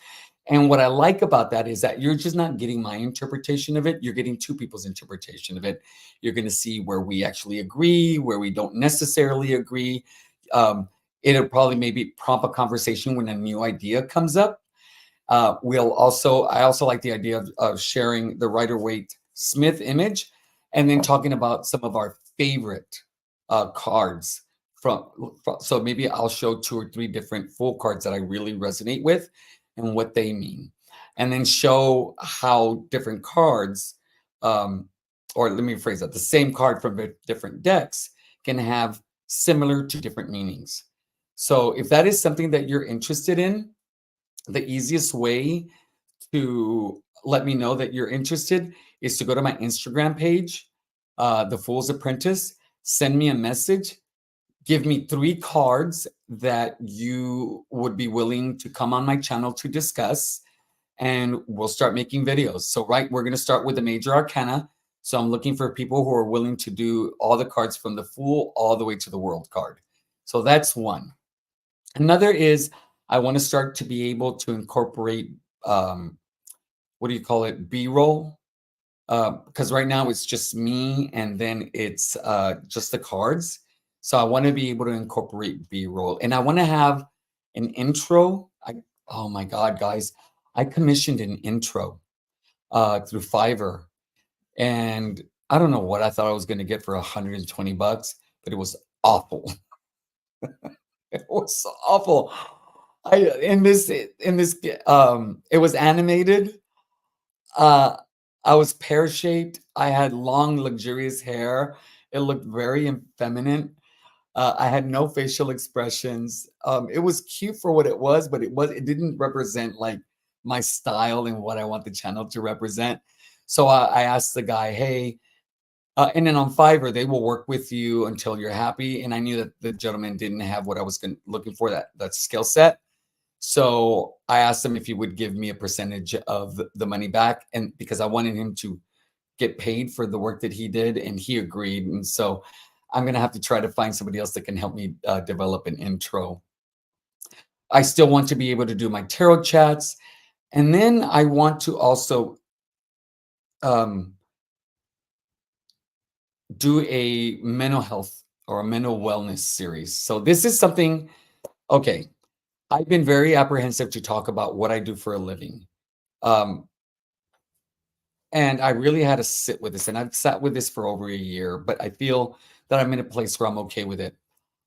And what I like about that is that you're just not getting my interpretation of it. You're getting two people's interpretation of it. You're going to see where we actually agree, where we don't necessarily agree. It'll probably maybe prompt a conversation when a new idea comes up. I also like the idea of sharing the Rider-Waite Smith image and then talking about some of our favorite cards so maybe I'll show 2 or 3 different full cards that I really resonate with and what they mean, and then show how different cards or let me rephrase that, the same card from different decks can have similar to different meanings. So if that is something that you're interested in, the easiest way to let me know that you're interested is to go to my Instagram page, The Fool's Apprentice, send me a message, give me 3 cards that you would be willing to come on my channel to discuss, and we'll start making videos. So, right, we're going to start with the major arcana. So I'm looking for people who are willing to do all the cards from the Fool all the way to the World card. So that's one. Another is I want to start to be able to incorporate, what do you call it, B-roll. Because right now it's just me and then it's just the cards. So I want to be able to incorporate B-roll, and I want to have an intro. Oh my God, guys, I commissioned an intro through Fiverr, and I don't know what I thought I was going to get for $120, but it was awful. It was awful. It was animated. I was pear-shaped. I had long, luxurious hair. It looked very effeminate. I had no facial expressions. It was cute for what it was, but it didn't represent like my style and what I want the channel to represent. So I asked the guy, hey, and then on Fiverr, they will work with you until you're happy. And I knew that the gentleman didn't have what I was looking for, that skill set. So I asked him if he would give me a percentage of the money back, and because I wanted him to get paid for the work that he did, and he agreed. And so I'm going to have to try to find somebody else that can help me develop an intro. I still want to be able to do my tarot chats. And then I want to also do a mental health or a mental wellness series. So this is something, okay, I've been very apprehensive to talk about what I do for a living. And I really had to sit with this, and I've sat with this for over a year, but I feel that I'm in a place where I'm okay with it.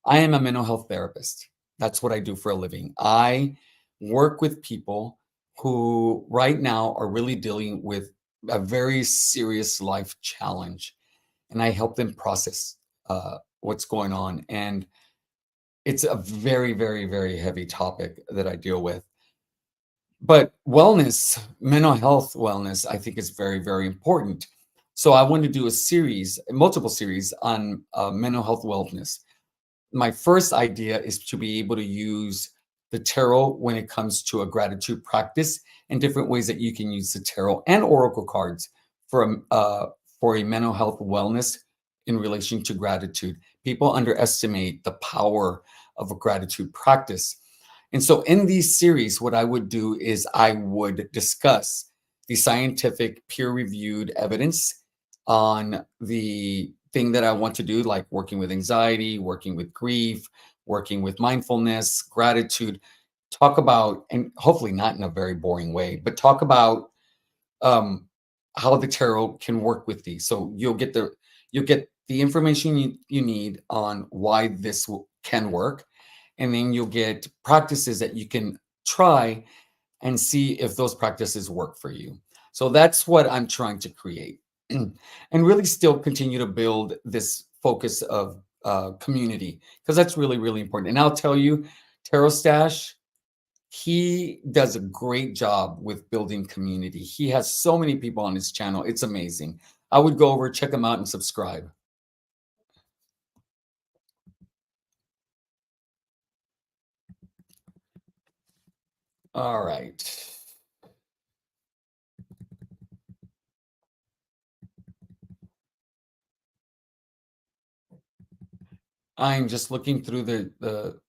I am a mental health therapist. That's what I do for a living. I work with people who right now are really dealing with a very serious life challenge, and I help them process what's going on. And it's a very, very, very heavy topic that I deal with. But wellness, mental health wellness, I think is very, very important. So I want to do a series, multiple series on mental health wellness. My first idea is to be able to use the tarot when it comes to a gratitude practice, and different ways that you can use the tarot and oracle cards for a mental health wellness in relation to gratitude. People underestimate the power of a gratitude practice. And so in these series, what I would do is I would discuss the scientific peer-reviewed evidence on the thing that I want to do, like working with anxiety, working with grief, working with mindfulness, gratitude. Talk about, and hopefully not in a very boring way, but talk about how the tarot can work with these. So you'll get the information you need on why this can work, and then you'll get practices that you can try and see if those practices work for you. So that's what I'm trying to create, and really still continue to build this focus of community, because that's really, really important. And I'll tell you, Tarot Stash, he does a great job with building community. He has so many people on his channel. It's amazing. I would go over, check him out, and subscribe. All right. I'm just looking through the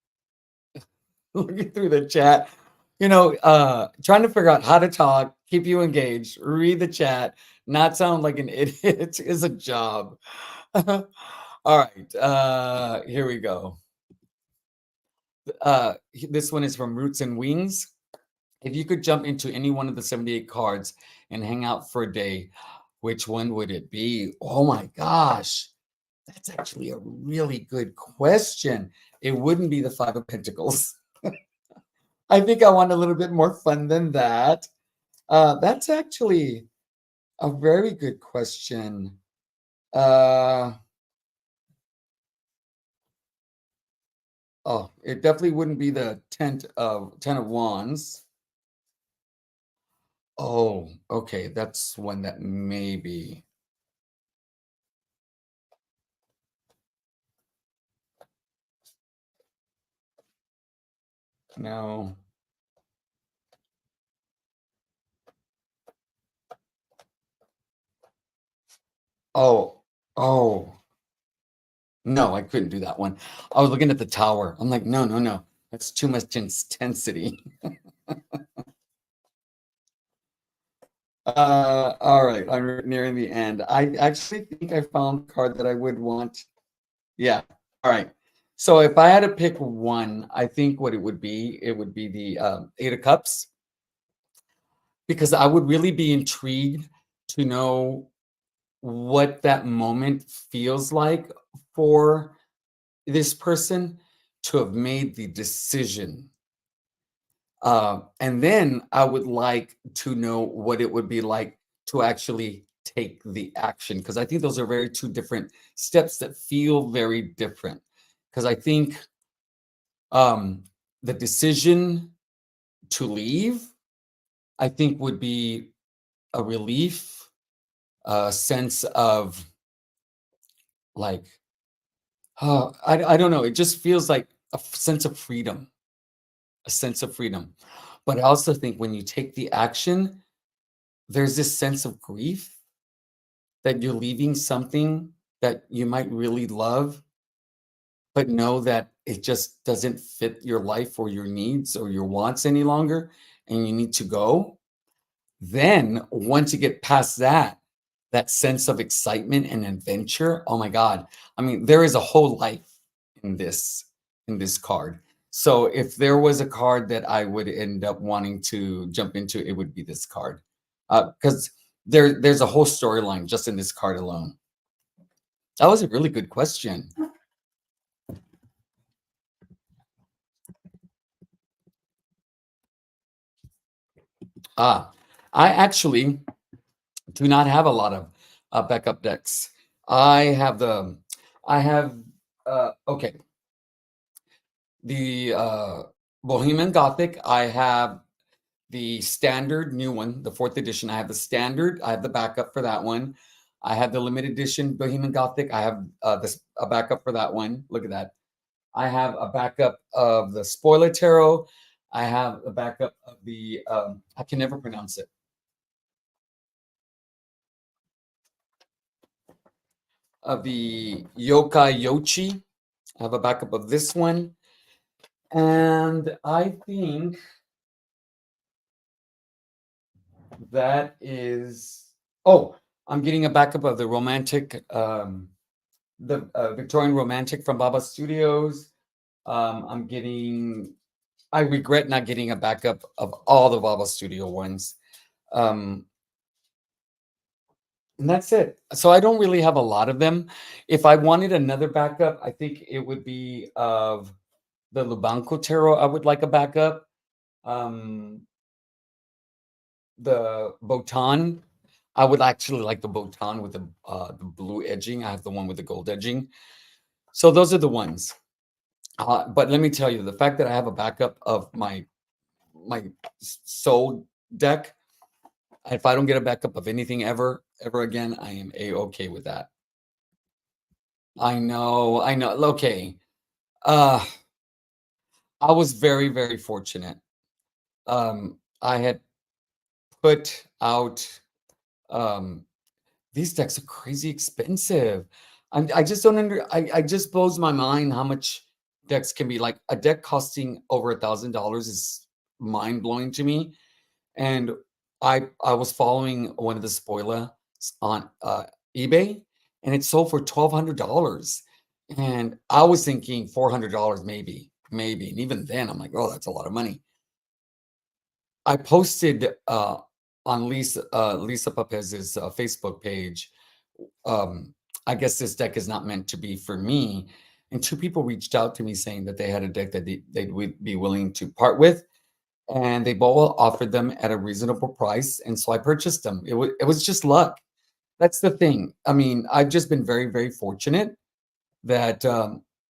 looking through the chat, trying to figure out how to talk, keep you engaged, read the chat, not sound like an idiot is a job. All right, here we go. This one is from Roots and Wings. If you could jump into any one of the 78 cards and hang out for a day, which one would it be? Oh my gosh, that's actually a really good question. It wouldn't be the 5 of Pentacles. I think I want a little bit more fun than that. That's actually, A very good question. Uh, oh, it definitely wouldn't be the Ten of Wands. Oh, okay, that's one that maybe. No. Oh, oh, no, I couldn't do that one. I was looking at the tower. I'm like, no, no, no. That's too much intensity. All right, I'm nearing the end. I actually think I found a card that I would want. Yeah. All right. So if I had to pick one, I think what it would be the Eight of Cups, because I would really be intrigued to know what that moment feels like for this person to have made the decision. And then I would like to know what it would be like to actually take the action, because I think those are very two different steps that feel very different. Because I think the decision to leave, I think, would be a relief, a sense of like, I don't know. It just feels like a sense of freedom, a sense of freedom. But I also think when you take the action, there's this sense of grief that you're leaving something that you might really love, but know that it just doesn't fit your life or your needs or your wants any longer, and you need to go. Then once you get past that, that sense of excitement and adventure, oh my God. I mean, there is a whole life in this card. So if there was a card that I would end up wanting to jump into, it would be this card. Because there's a whole storyline just in this card alone. That was a really good question. Ah, I actually do not have a lot of backup decks. I have the, I have, okay, the Bohemian Gothic. I have the standard new one, the fourth edition. I have the standard. I have the backup for that one. I have the limited edition Bohemian Gothic. I have a backup for that one. Look at that. I have a backup of the Spoiler Tarot. I have a backup of the, I can never pronounce it. Of the Yokai Yochi. I have a backup of this one. And I think that is, oh, I'm getting a backup of the romantic, the Victorian Romantic from Baba Studios. I'm getting, I regret not getting a backup of all the Baba Studio ones. Um, and that's it. So I don't really have a lot of them. If I wanted another backup, I think it would be of the Lubanco Tarot. I would like a backup. Um, the Botan. I would actually like the Botan with the blue edging. I have the one with the gold edging. So those are the ones. But let me tell you, the fact that I have a backup of my soul deck, if I don't get a backup of anything ever again, I am a-okay with that. I know. Okay. Uh, I was very, very fortunate. I had put out, um, these decks are crazy expensive. I just don't I just blows my mind how much decks can be. Like a deck costing over $1,000 is mind blowing to me. And I was following one of the spoilers on eBay, and it sold for $1,200. And I was thinking $400 maybe. And even then, I'm like, oh, that's a lot of money. I posted on Lisa Papez's Facebook page. I guess this deck is not meant to be for me. And two people reached out to me saying that they had a deck that they would be willing to part with. and they both offered them at a reasonable price, and so I purchased them. It was just luck. That's the thing. I mean, I've just been very, very fortunate that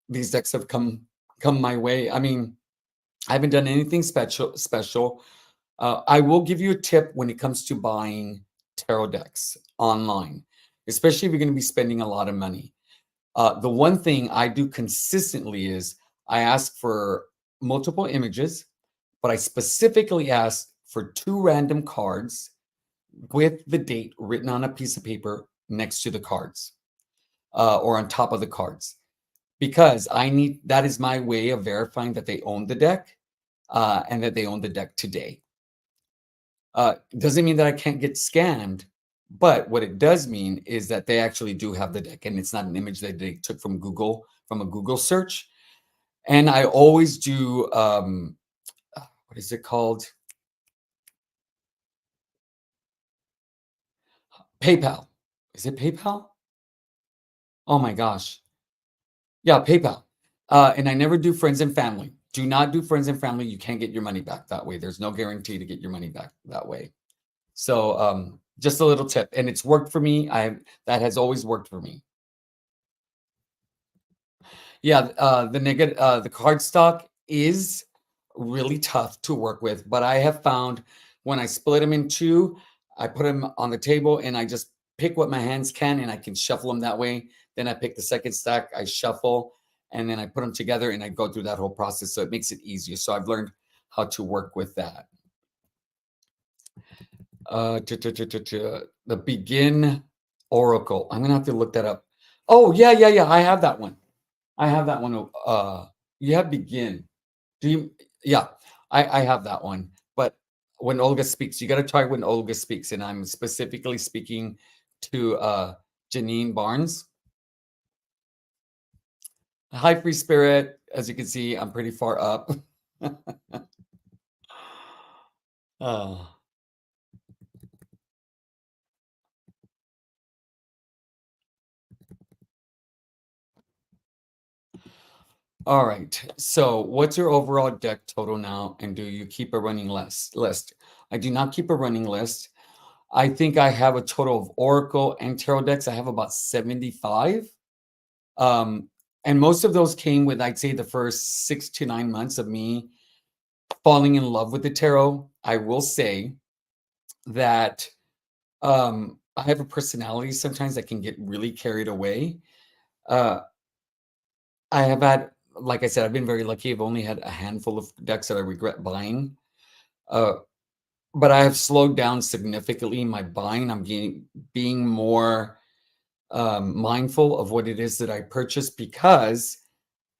these decks have come my way. I mean, I haven't done anything special. I will give you a tip when it comes to buying tarot decks online, especially if you're going to be spending a lot of money. The one thing I do consistently is I ask for multiple images, but I specifically ask for 2 random cards with the date written on a piece of paper next to the cards, or on top of the cards, because that is my way of verifying that they own the deck, and that they own the deck today. Doesn't mean that I can't get scammed, but what it does mean is that they actually do have the deck, and it's not an image that they took from Google, from a Google search. And I always do, what is it called? PayPal. Is it PayPal? Oh my gosh. Yeah, PayPal. And I never do friends and family. Do not do friends and family. You can't get your money back that way. There's no guarantee to get your money back that way. So just a little tip, and it's worked for me. That has always worked for me. Yeah, the cardstock is really tough to work with, but I have found when I split them in two, I put them on the table and I just pick what my hands can and I can shuffle them that way. Then I pick the second stack, I shuffle, and then I put them together and I go through that whole process. So it makes it easier. So I've learned how to work with that. The Begin Oracle. I'm gonna have to look that up. Oh, yeah. I have that one. I have that one. You have Begin. Do you? Yeah, I have that one. But when Olga speaks, you got to try when Olga speaks, and I'm specifically speaking to Janine Barnes. Hi, Free Spirit. As you can see, I'm pretty far up. Oh. All right. So, what's your overall deck total now? And do you keep a running list? I do not keep a running list. I think I have a total of Oracle and Tarot decks. I have about 75. And most of those came with, I'd say, the first 6 to 9 months of me falling in love with the tarot. I will say that I have a personality sometimes that can get really carried away. Uh, I have had, like I said, I've been very lucky. I've only had a handful of decks that I regret buying. Uh, but I have slowed down significantly in my buying. I'm being more mindful of what it is that I purchase, because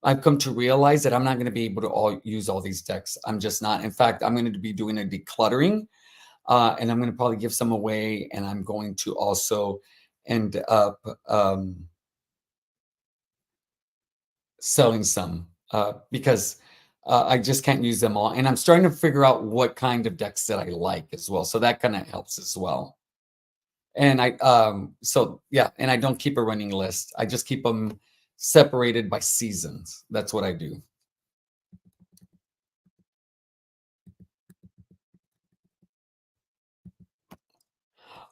I've come to realize that I'm not going to be able to use all these decks. I'm just not. In fact, I'm going to be doing a decluttering, and I'm going to probably give some away, and I'm going to also end up selling some, because I just can't use them all. And I'm starting to figure out what kind of decks that I like as well. So that kind of helps as well. And so yeah, and I don't keep a running list. I just keep them separated by seasons. That's what I do.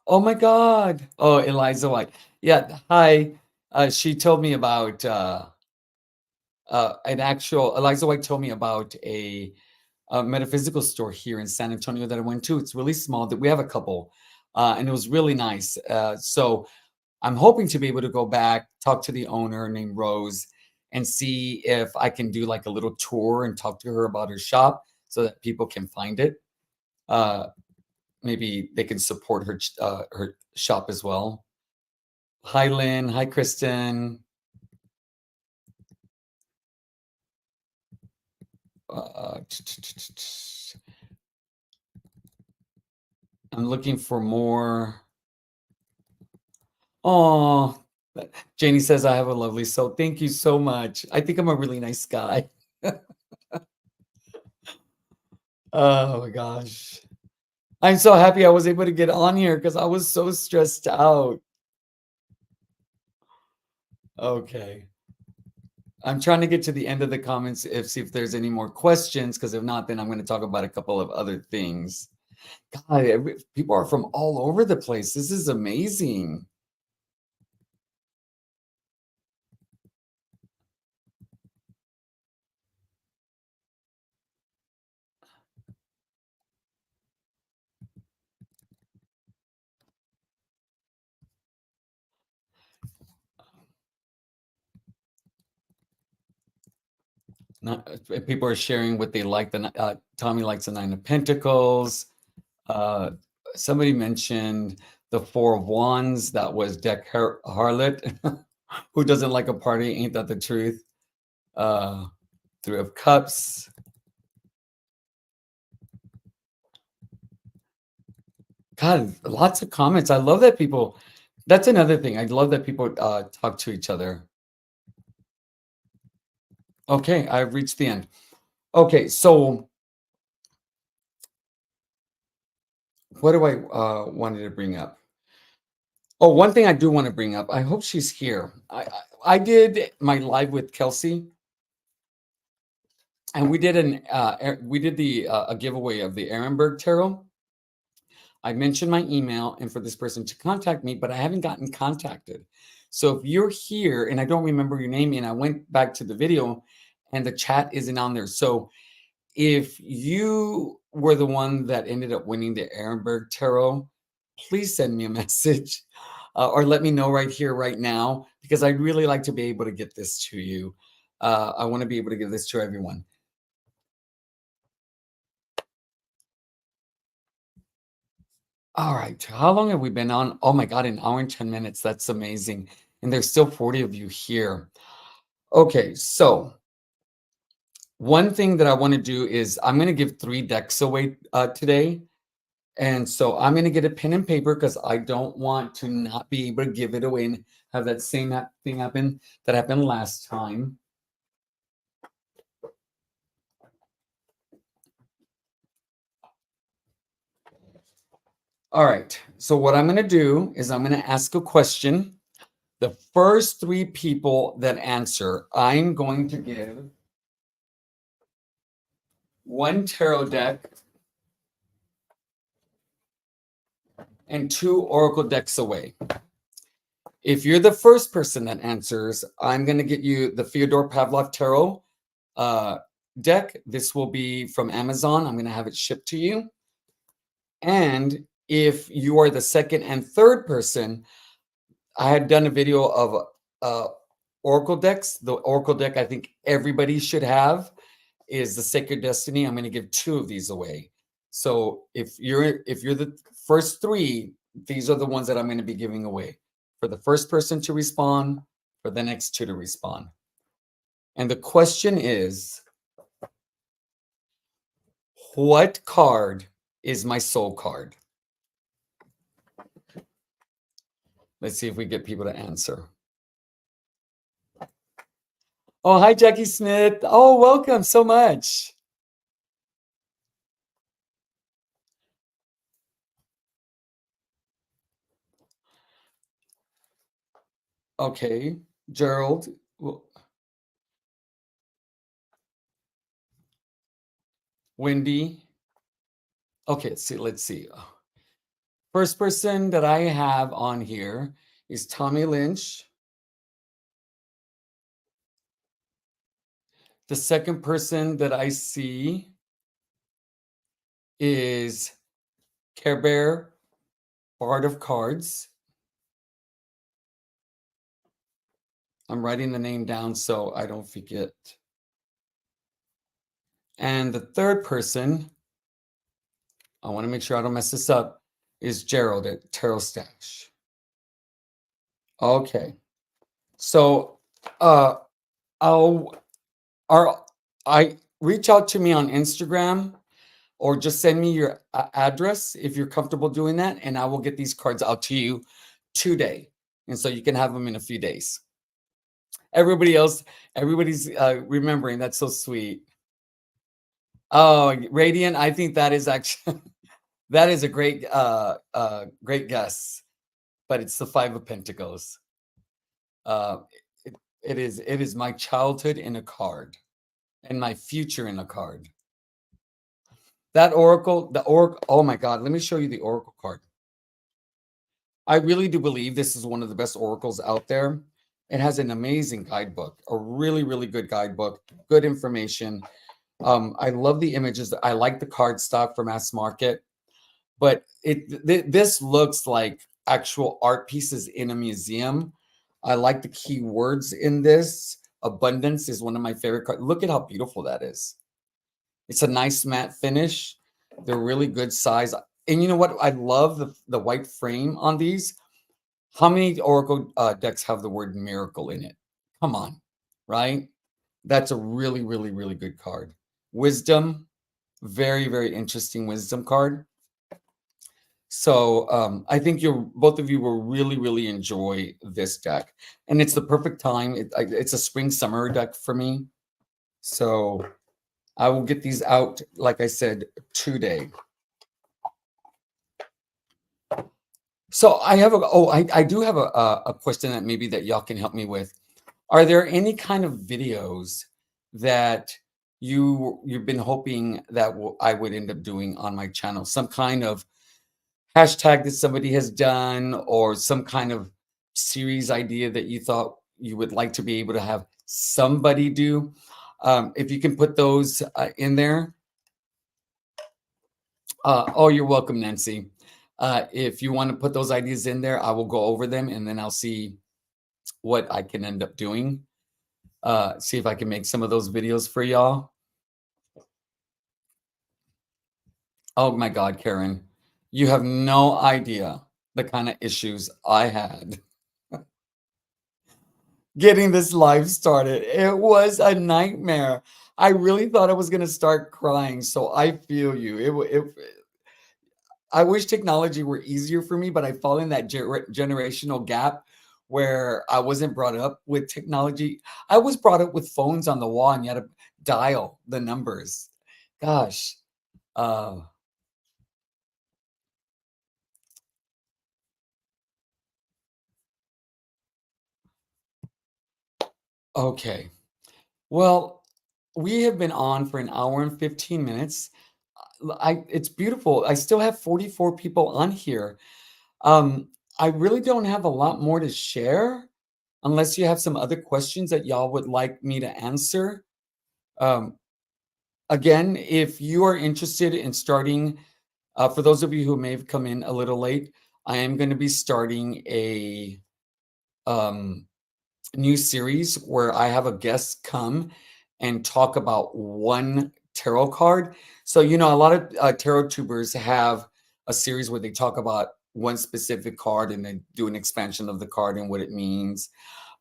Oh my God. Oh, Eliza White. Yeah. Hi. She told me about Eliza White told me about a metaphysical store here in San Antonio that I went to. It's really small. That we have a couple, and it was really nice. So I'm hoping to be able to go back, talk to the owner named Rose, and see if I can do like a little tour and talk to her about her shop so that people can find it. Maybe they can support her shop as well. Hi, Lynn. Hi, Kristen. I'm looking for more. Oh, Janie says I have a lovely soul. Thank you so much. I think I'm a really nice guy. Oh my gosh. I'm so happy I was able to get on here because I was so stressed out. Okay. I'm trying to get to the end of the comments see if there's any more questions, because if not, then I'm going to talk about a couple of other things. God, people are from all over the place. This is amazing. People are sharing what they like. Tommy likes the 9 of Pentacles. Somebody mentioned the 4 of Wands. That was Deck Harlot. Who doesn't like a party? Ain't that the truth? 3 of Cups. God, lots of comments. I love that people. That's another thing. I love that people talk to each other. Okay, I've reached the end. Okay, so what do I wanted to bring up? Oh, one thing I do want to bring up. I hope she's here. I did my live with Kelsey, and we did a giveaway of the Ehrenberg Tarot. I mentioned my email and for this person to contact me, but I haven't gotten contacted. So if you're here and I don't remember your name, and I went back to the video and the chat isn't on there. So if you were the one that ended up winning the Ehrenberg Tarot, please send me a message or let me know right here, right now, because I'd really like to be able to get this to you. I want to be able to give this to everyone. All right. How long have we been on? Oh my God, an hour and 10 minutes. That's amazing. And there's still 40 of you here. Okay, so one thing that I want to do is I'm going to give 3 decks away today. And so I'm going to get a pen and paper because I don't want to not be able to give it away and have that same thing happen that happened last time. All right. So what I'm going to do is I'm going to ask a question. The first 3 people that answer, I'm going to give 1 tarot deck and 2 oracle decks away. If you're the first person that answers, I'm going to get you the Fyodor Pavlov Tarot deck. This will be from Amazon. I'm going to have it shipped to you. And if you are the second and third person, I had done a video of oracle decks. The oracle deck I think everybody should have is the Sacred Destiny. I'm going to give 2 of these away. So if you're the first 3, these are the ones that I'm going to be giving away for the first person to respond, for the next 2 to respond. And the question is, what card is my soul card? Let's see if we get people to answer. Oh, hi, Jackie Smith. Oh, welcome so much. Okay, Gerald. Wendy. Okay, let's see. First person that I have on here is Tommy Lynch. The second person that I see is Care Bear, Bard of Cards. I'm writing the name down so I don't forget. And the third person, I want to make sure I don't mess this up, is Gerald at Tarot Stash. Okay. So reach out to me on Instagram or just send me your address if you're comfortable doing that, and I will get these cards out to you today. And so you can have them in a few days. Everybody's remembering. That's so sweet. Oh, Radiant, I think that is actually that is a great great guess, but it's the 5 of Pentacles. It is my childhood in a card and my future in a card. That oracle, the oracle, oh my God, let me show you the oracle card. I really do believe this is one of the best oracles out there. It has an amazing guidebook, a really, really good guidebook, good information. I love the images. I like the card stock for mass market, but this looks like actual art pieces in a museum. I like the key words in this. Abundance is one of my favorite cards. Look at how beautiful that is. It's a nice matte finish. They're really good size. And you know what? I love the white frame on these. How many oracle decks have the word miracle in it? Come on, right? That's a really, really, really good card. Wisdom, very, very interesting wisdom card. So I think both of you will really, really enjoy this deck. And it's the perfect time. It's a spring summer deck for me. So I will get these out, like I said, today. So I do have a question that maybe that y'all can help me with. Are there any kind of videos that you've been hoping that I would end up doing on my channel? Some kind of hashtag that somebody has done, or some kind of series idea that you thought you would like to be able to have somebody do? If you can put those in there. Oh, you're welcome, Nancy. If you want to put those ideas in there, I will go over them and then I'll see what I can end up doing. See if I can make some of those videos for y'all. Oh my God, Karen, you have no idea the kind of issues I had getting this live started. It was a nightmare. I really thought I was going to start crying. So I feel you. I wish technology were easier for me, but I fall in that generational gap where I wasn't brought up with technology. I was brought up with phones on the wall and you had to dial the numbers. Gosh. Okay. Well, we have been on for an hour and 15 minutes. It's beautiful. I still have 44 people on here. I really don't have a lot more to share unless you have some other questions that y'all would like me to answer. Um, Again, if you are interested in starting, for those of you who may have come in a little late, I am going to be starting a new series where I have a guest come and talk about one tarot card. So, a lot of tarot tubers have a series where they talk about one specific card and they do an expansion of the card and what it means.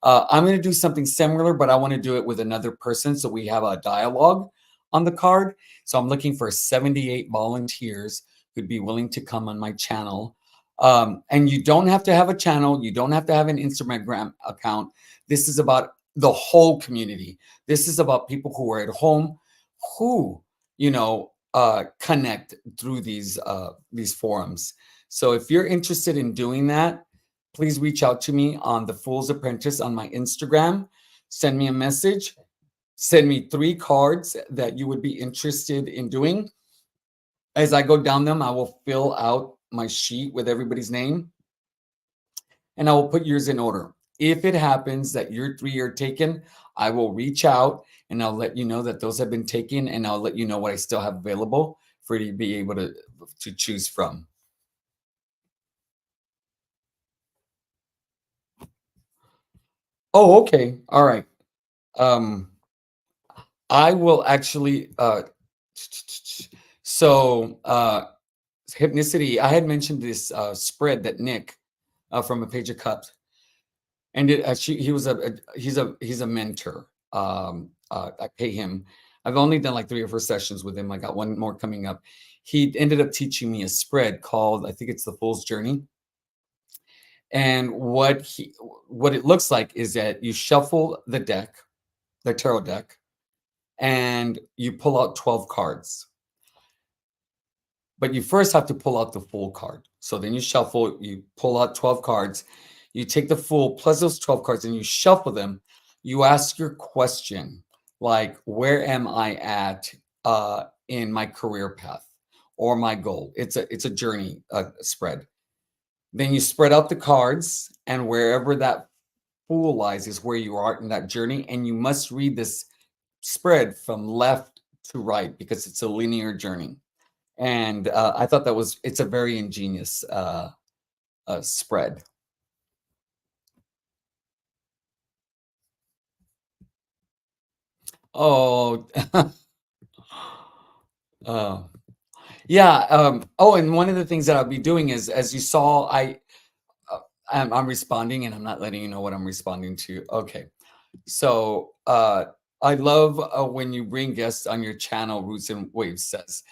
I'm going to do something similar, but I want to do it with another person so we have a dialogue on the card. So I'm looking for 78 volunteers who'd be willing to come on my channel. And you don't have to have a channel. You don't have to have an Instagram account. This is about the whole community. This is about people who are at home, who, connect through these forums. So if you're interested in doing that, please reach out to me on The Fool's Apprentice on my Instagram. Send me a message. Send me 3 cards that you would be interested in doing. As I go down them, I will fill out my sheet with everybody's name and I will put yours in order. If it happens that your 3 are taken, I will reach out and I'll let you know that those have been taken, and I'll let you know what I still have available for you to be able to choose from. Oh, okay. All right. I will actually Hypnicity. I had mentioned this spread that Nick from A Page of Cups, and he's a mentor. I pay him. I've only done like 3 or 4 sessions with him. I got one more coming up. He ended up teaching me a spread called, I think it's The Fool's Journey. And what it looks like is that you shuffle the deck, the tarot deck, and you pull out 12 cards. But you first have to pull out the Fool card. So then you shuffle, you pull out 12 cards. You take the Fool plus those 12 cards and you shuffle them. you ask your question, like, where am I at in my career path or my goal? It's a journey spread. Then you spread out the cards, and wherever that Fool lies is where you are in that journey, and you must read this spread from left to right because it's a linear journey. And I thought it's a very ingenious spread. Oh, uh, yeah. Oh, and one of the things that I'll be doing is, as you saw, uh, I'm responding, and I'm not letting you know what I'm responding to. Okay. So I love when you bring guests on your channel, Roots and Waves says.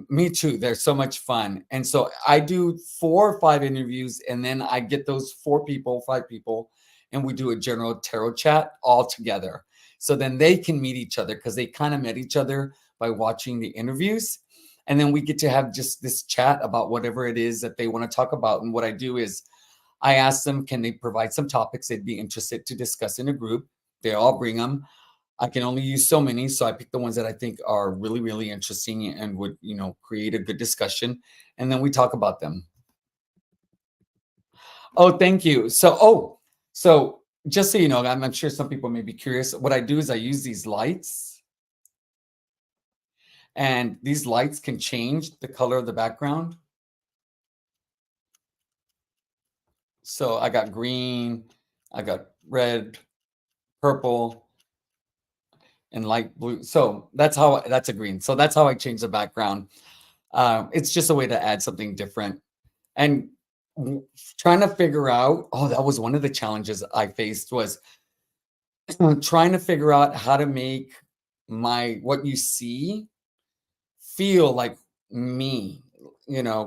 Me too. They're so much fun. And so I do 4 or 5 interviews, and then I get those 5 people, and we do a general tarot chat all together. So then they can meet each other because they kind of met each other by watching the interviews. And then we get to have just this chat about whatever it is that they want to talk about. And what I do is I ask them, can they provide some topics they'd be interested to discuss in a group? They all bring them. I can only use so many, so I pick the ones that I think are really, really interesting and would, create a good discussion, and then we talk about them. Oh, thank you. So just so you know, I'm sure some people may be curious. What I do is I use these lights, and these lights can change the color of the background. So I got green, I got red, purple, and light blue. So that's a green. So that's how I change the background. It's just a way to add something different. And trying to figure out, that was one of the challenges I faced, was trying to figure out how to make what you see feel like me,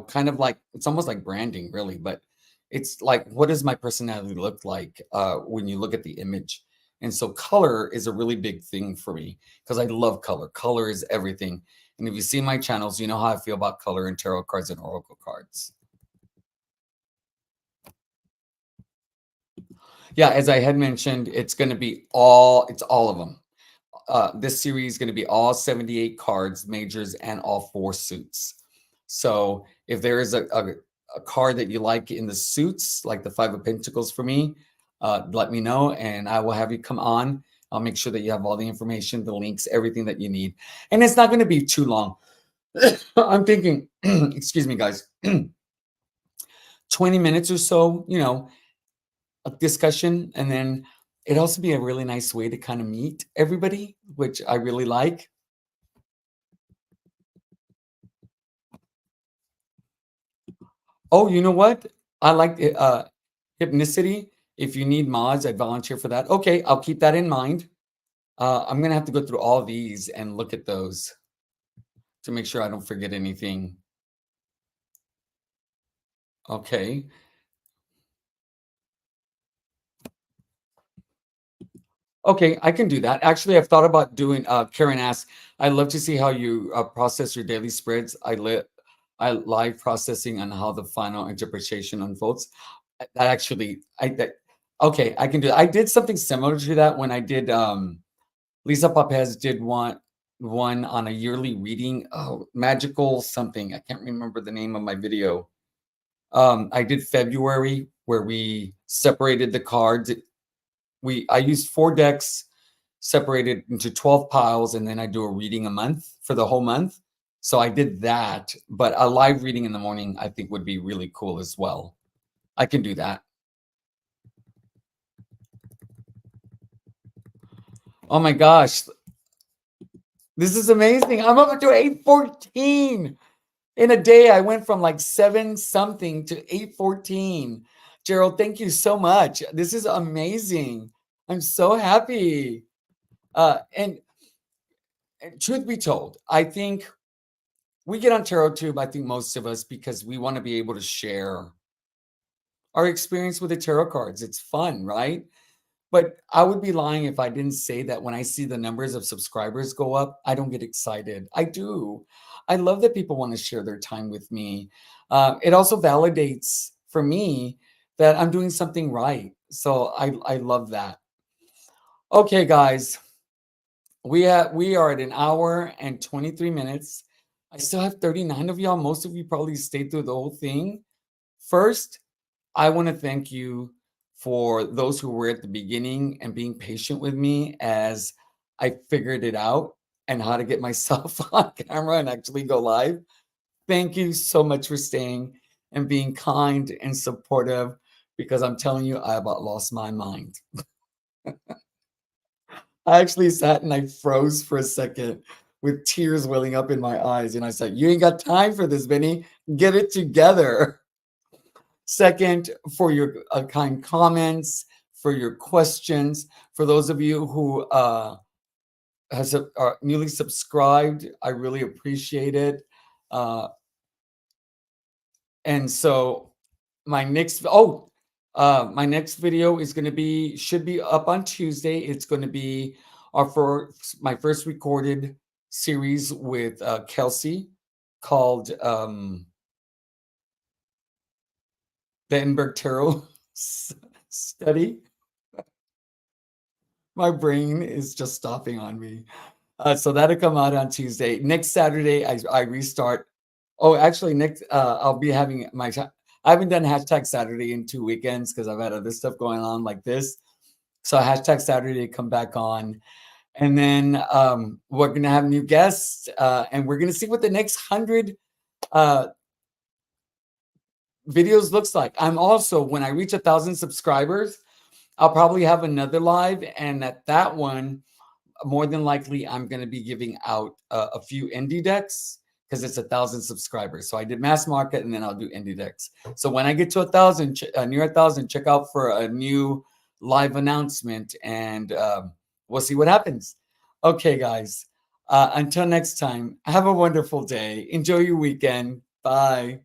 kind of like, it's almost like branding really, but it's like, what does my personality look like when you look at the image? And so color is a really big thing for me because I love color. Color is everything. And if you see my channels, you know how I feel about color and tarot cards and oracle cards. Yeah, as I had mentioned, it's all of them. This series is going to be all 78 cards, majors, and all 4 suits. So if there is a card that you like in the suits, like the 5 of Pentacles for me, let me know and I will have you come on. I'll make sure that you have all the information, the links, everything that you need. And it's not going to be too long. I'm thinking, excuse me, guys, 20 minutes or so, a discussion, and then it'd also be a really nice way to kind of meet everybody, which I really like. Oh, you know what? I like hypnicity. If you need mods, I'd volunteer for that. Okay, I'll keep that in mind. I'm gonna have to go through all these and look at those to make sure I don't forget anything. Okay. Okay, I can do that. Actually, I've thought about doing, Karen asks, I love to see how you process your daily spreads. I live processing on how the final interpretation unfolds. That actually, okay, I can do that. I did something similar to that when I did, Lisa Papez did one on a yearly reading. Oh, magical something. I can't remember the name of my video. I did February where we separated the cards. I used 4 decks separated into 12 piles, and then I do a reading a month for the whole month. So I did that, but a live reading in the morning I think would be really cool as well. I can do that. Oh my gosh. This is amazing. I'm up to 814. In a day, I went from like 7 something to 814. Gerald, thank you so much. This is amazing. I'm so happy. And truth be told, I think we get on TarotTube, I think most of us, because we want to be able to share our experience with the tarot cards. It's fun, right? But I would be lying if I didn't say that when I see the numbers of subscribers go up, I don't get excited. I do. I love that people want to share their time with me. It also validates for me that I'm doing something right. So I love that. Okay, guys, we are at an hour and 23 minutes. I still have 39 of y'all. Most of you probably stayed through the whole thing. First, I want to thank you for those who were at the beginning and being patient with me as I figured it out and how to get myself on camera and actually go live. Thank you so much for staying and being kind and supportive, because I'm telling you, I about lost my mind. I actually sat and I froze for a second with tears welling up in my eyes. And I said, "You ain't got time for this, Vinny. Get it together." Second, for your kind comments, for your questions, for those of you who are newly subscribed, I really appreciate it. Uh, and so my next my next video is going to be should be up on Tuesday. It's going to be my first recorded series with Kelsey, called the Edinburgh Tarot Study. My brain is just stopping on me. So that'll come out on Tuesday. Next Saturday, I restart. Oh, actually, next I'll be having I haven't done hashtag Saturday in 2 weekends because I've had other stuff going on like this. So hashtag Saturday come back on, and then we're gonna have new guests, and we're gonna see what the next 100 videos looks like. I'm also, when I reach 1,000 subscribers, I'll probably have another live, and at that one, more than likely, I'm going to be giving out a few indie decks because it's 1,000 subscribers. So I did mass market, and then I'll do indie decks. So when I get to 1,000, near 1,000, check out for a new live announcement, and we'll see what happens. Okay, guys. Until next time, have a wonderful day. Enjoy your weekend. Bye.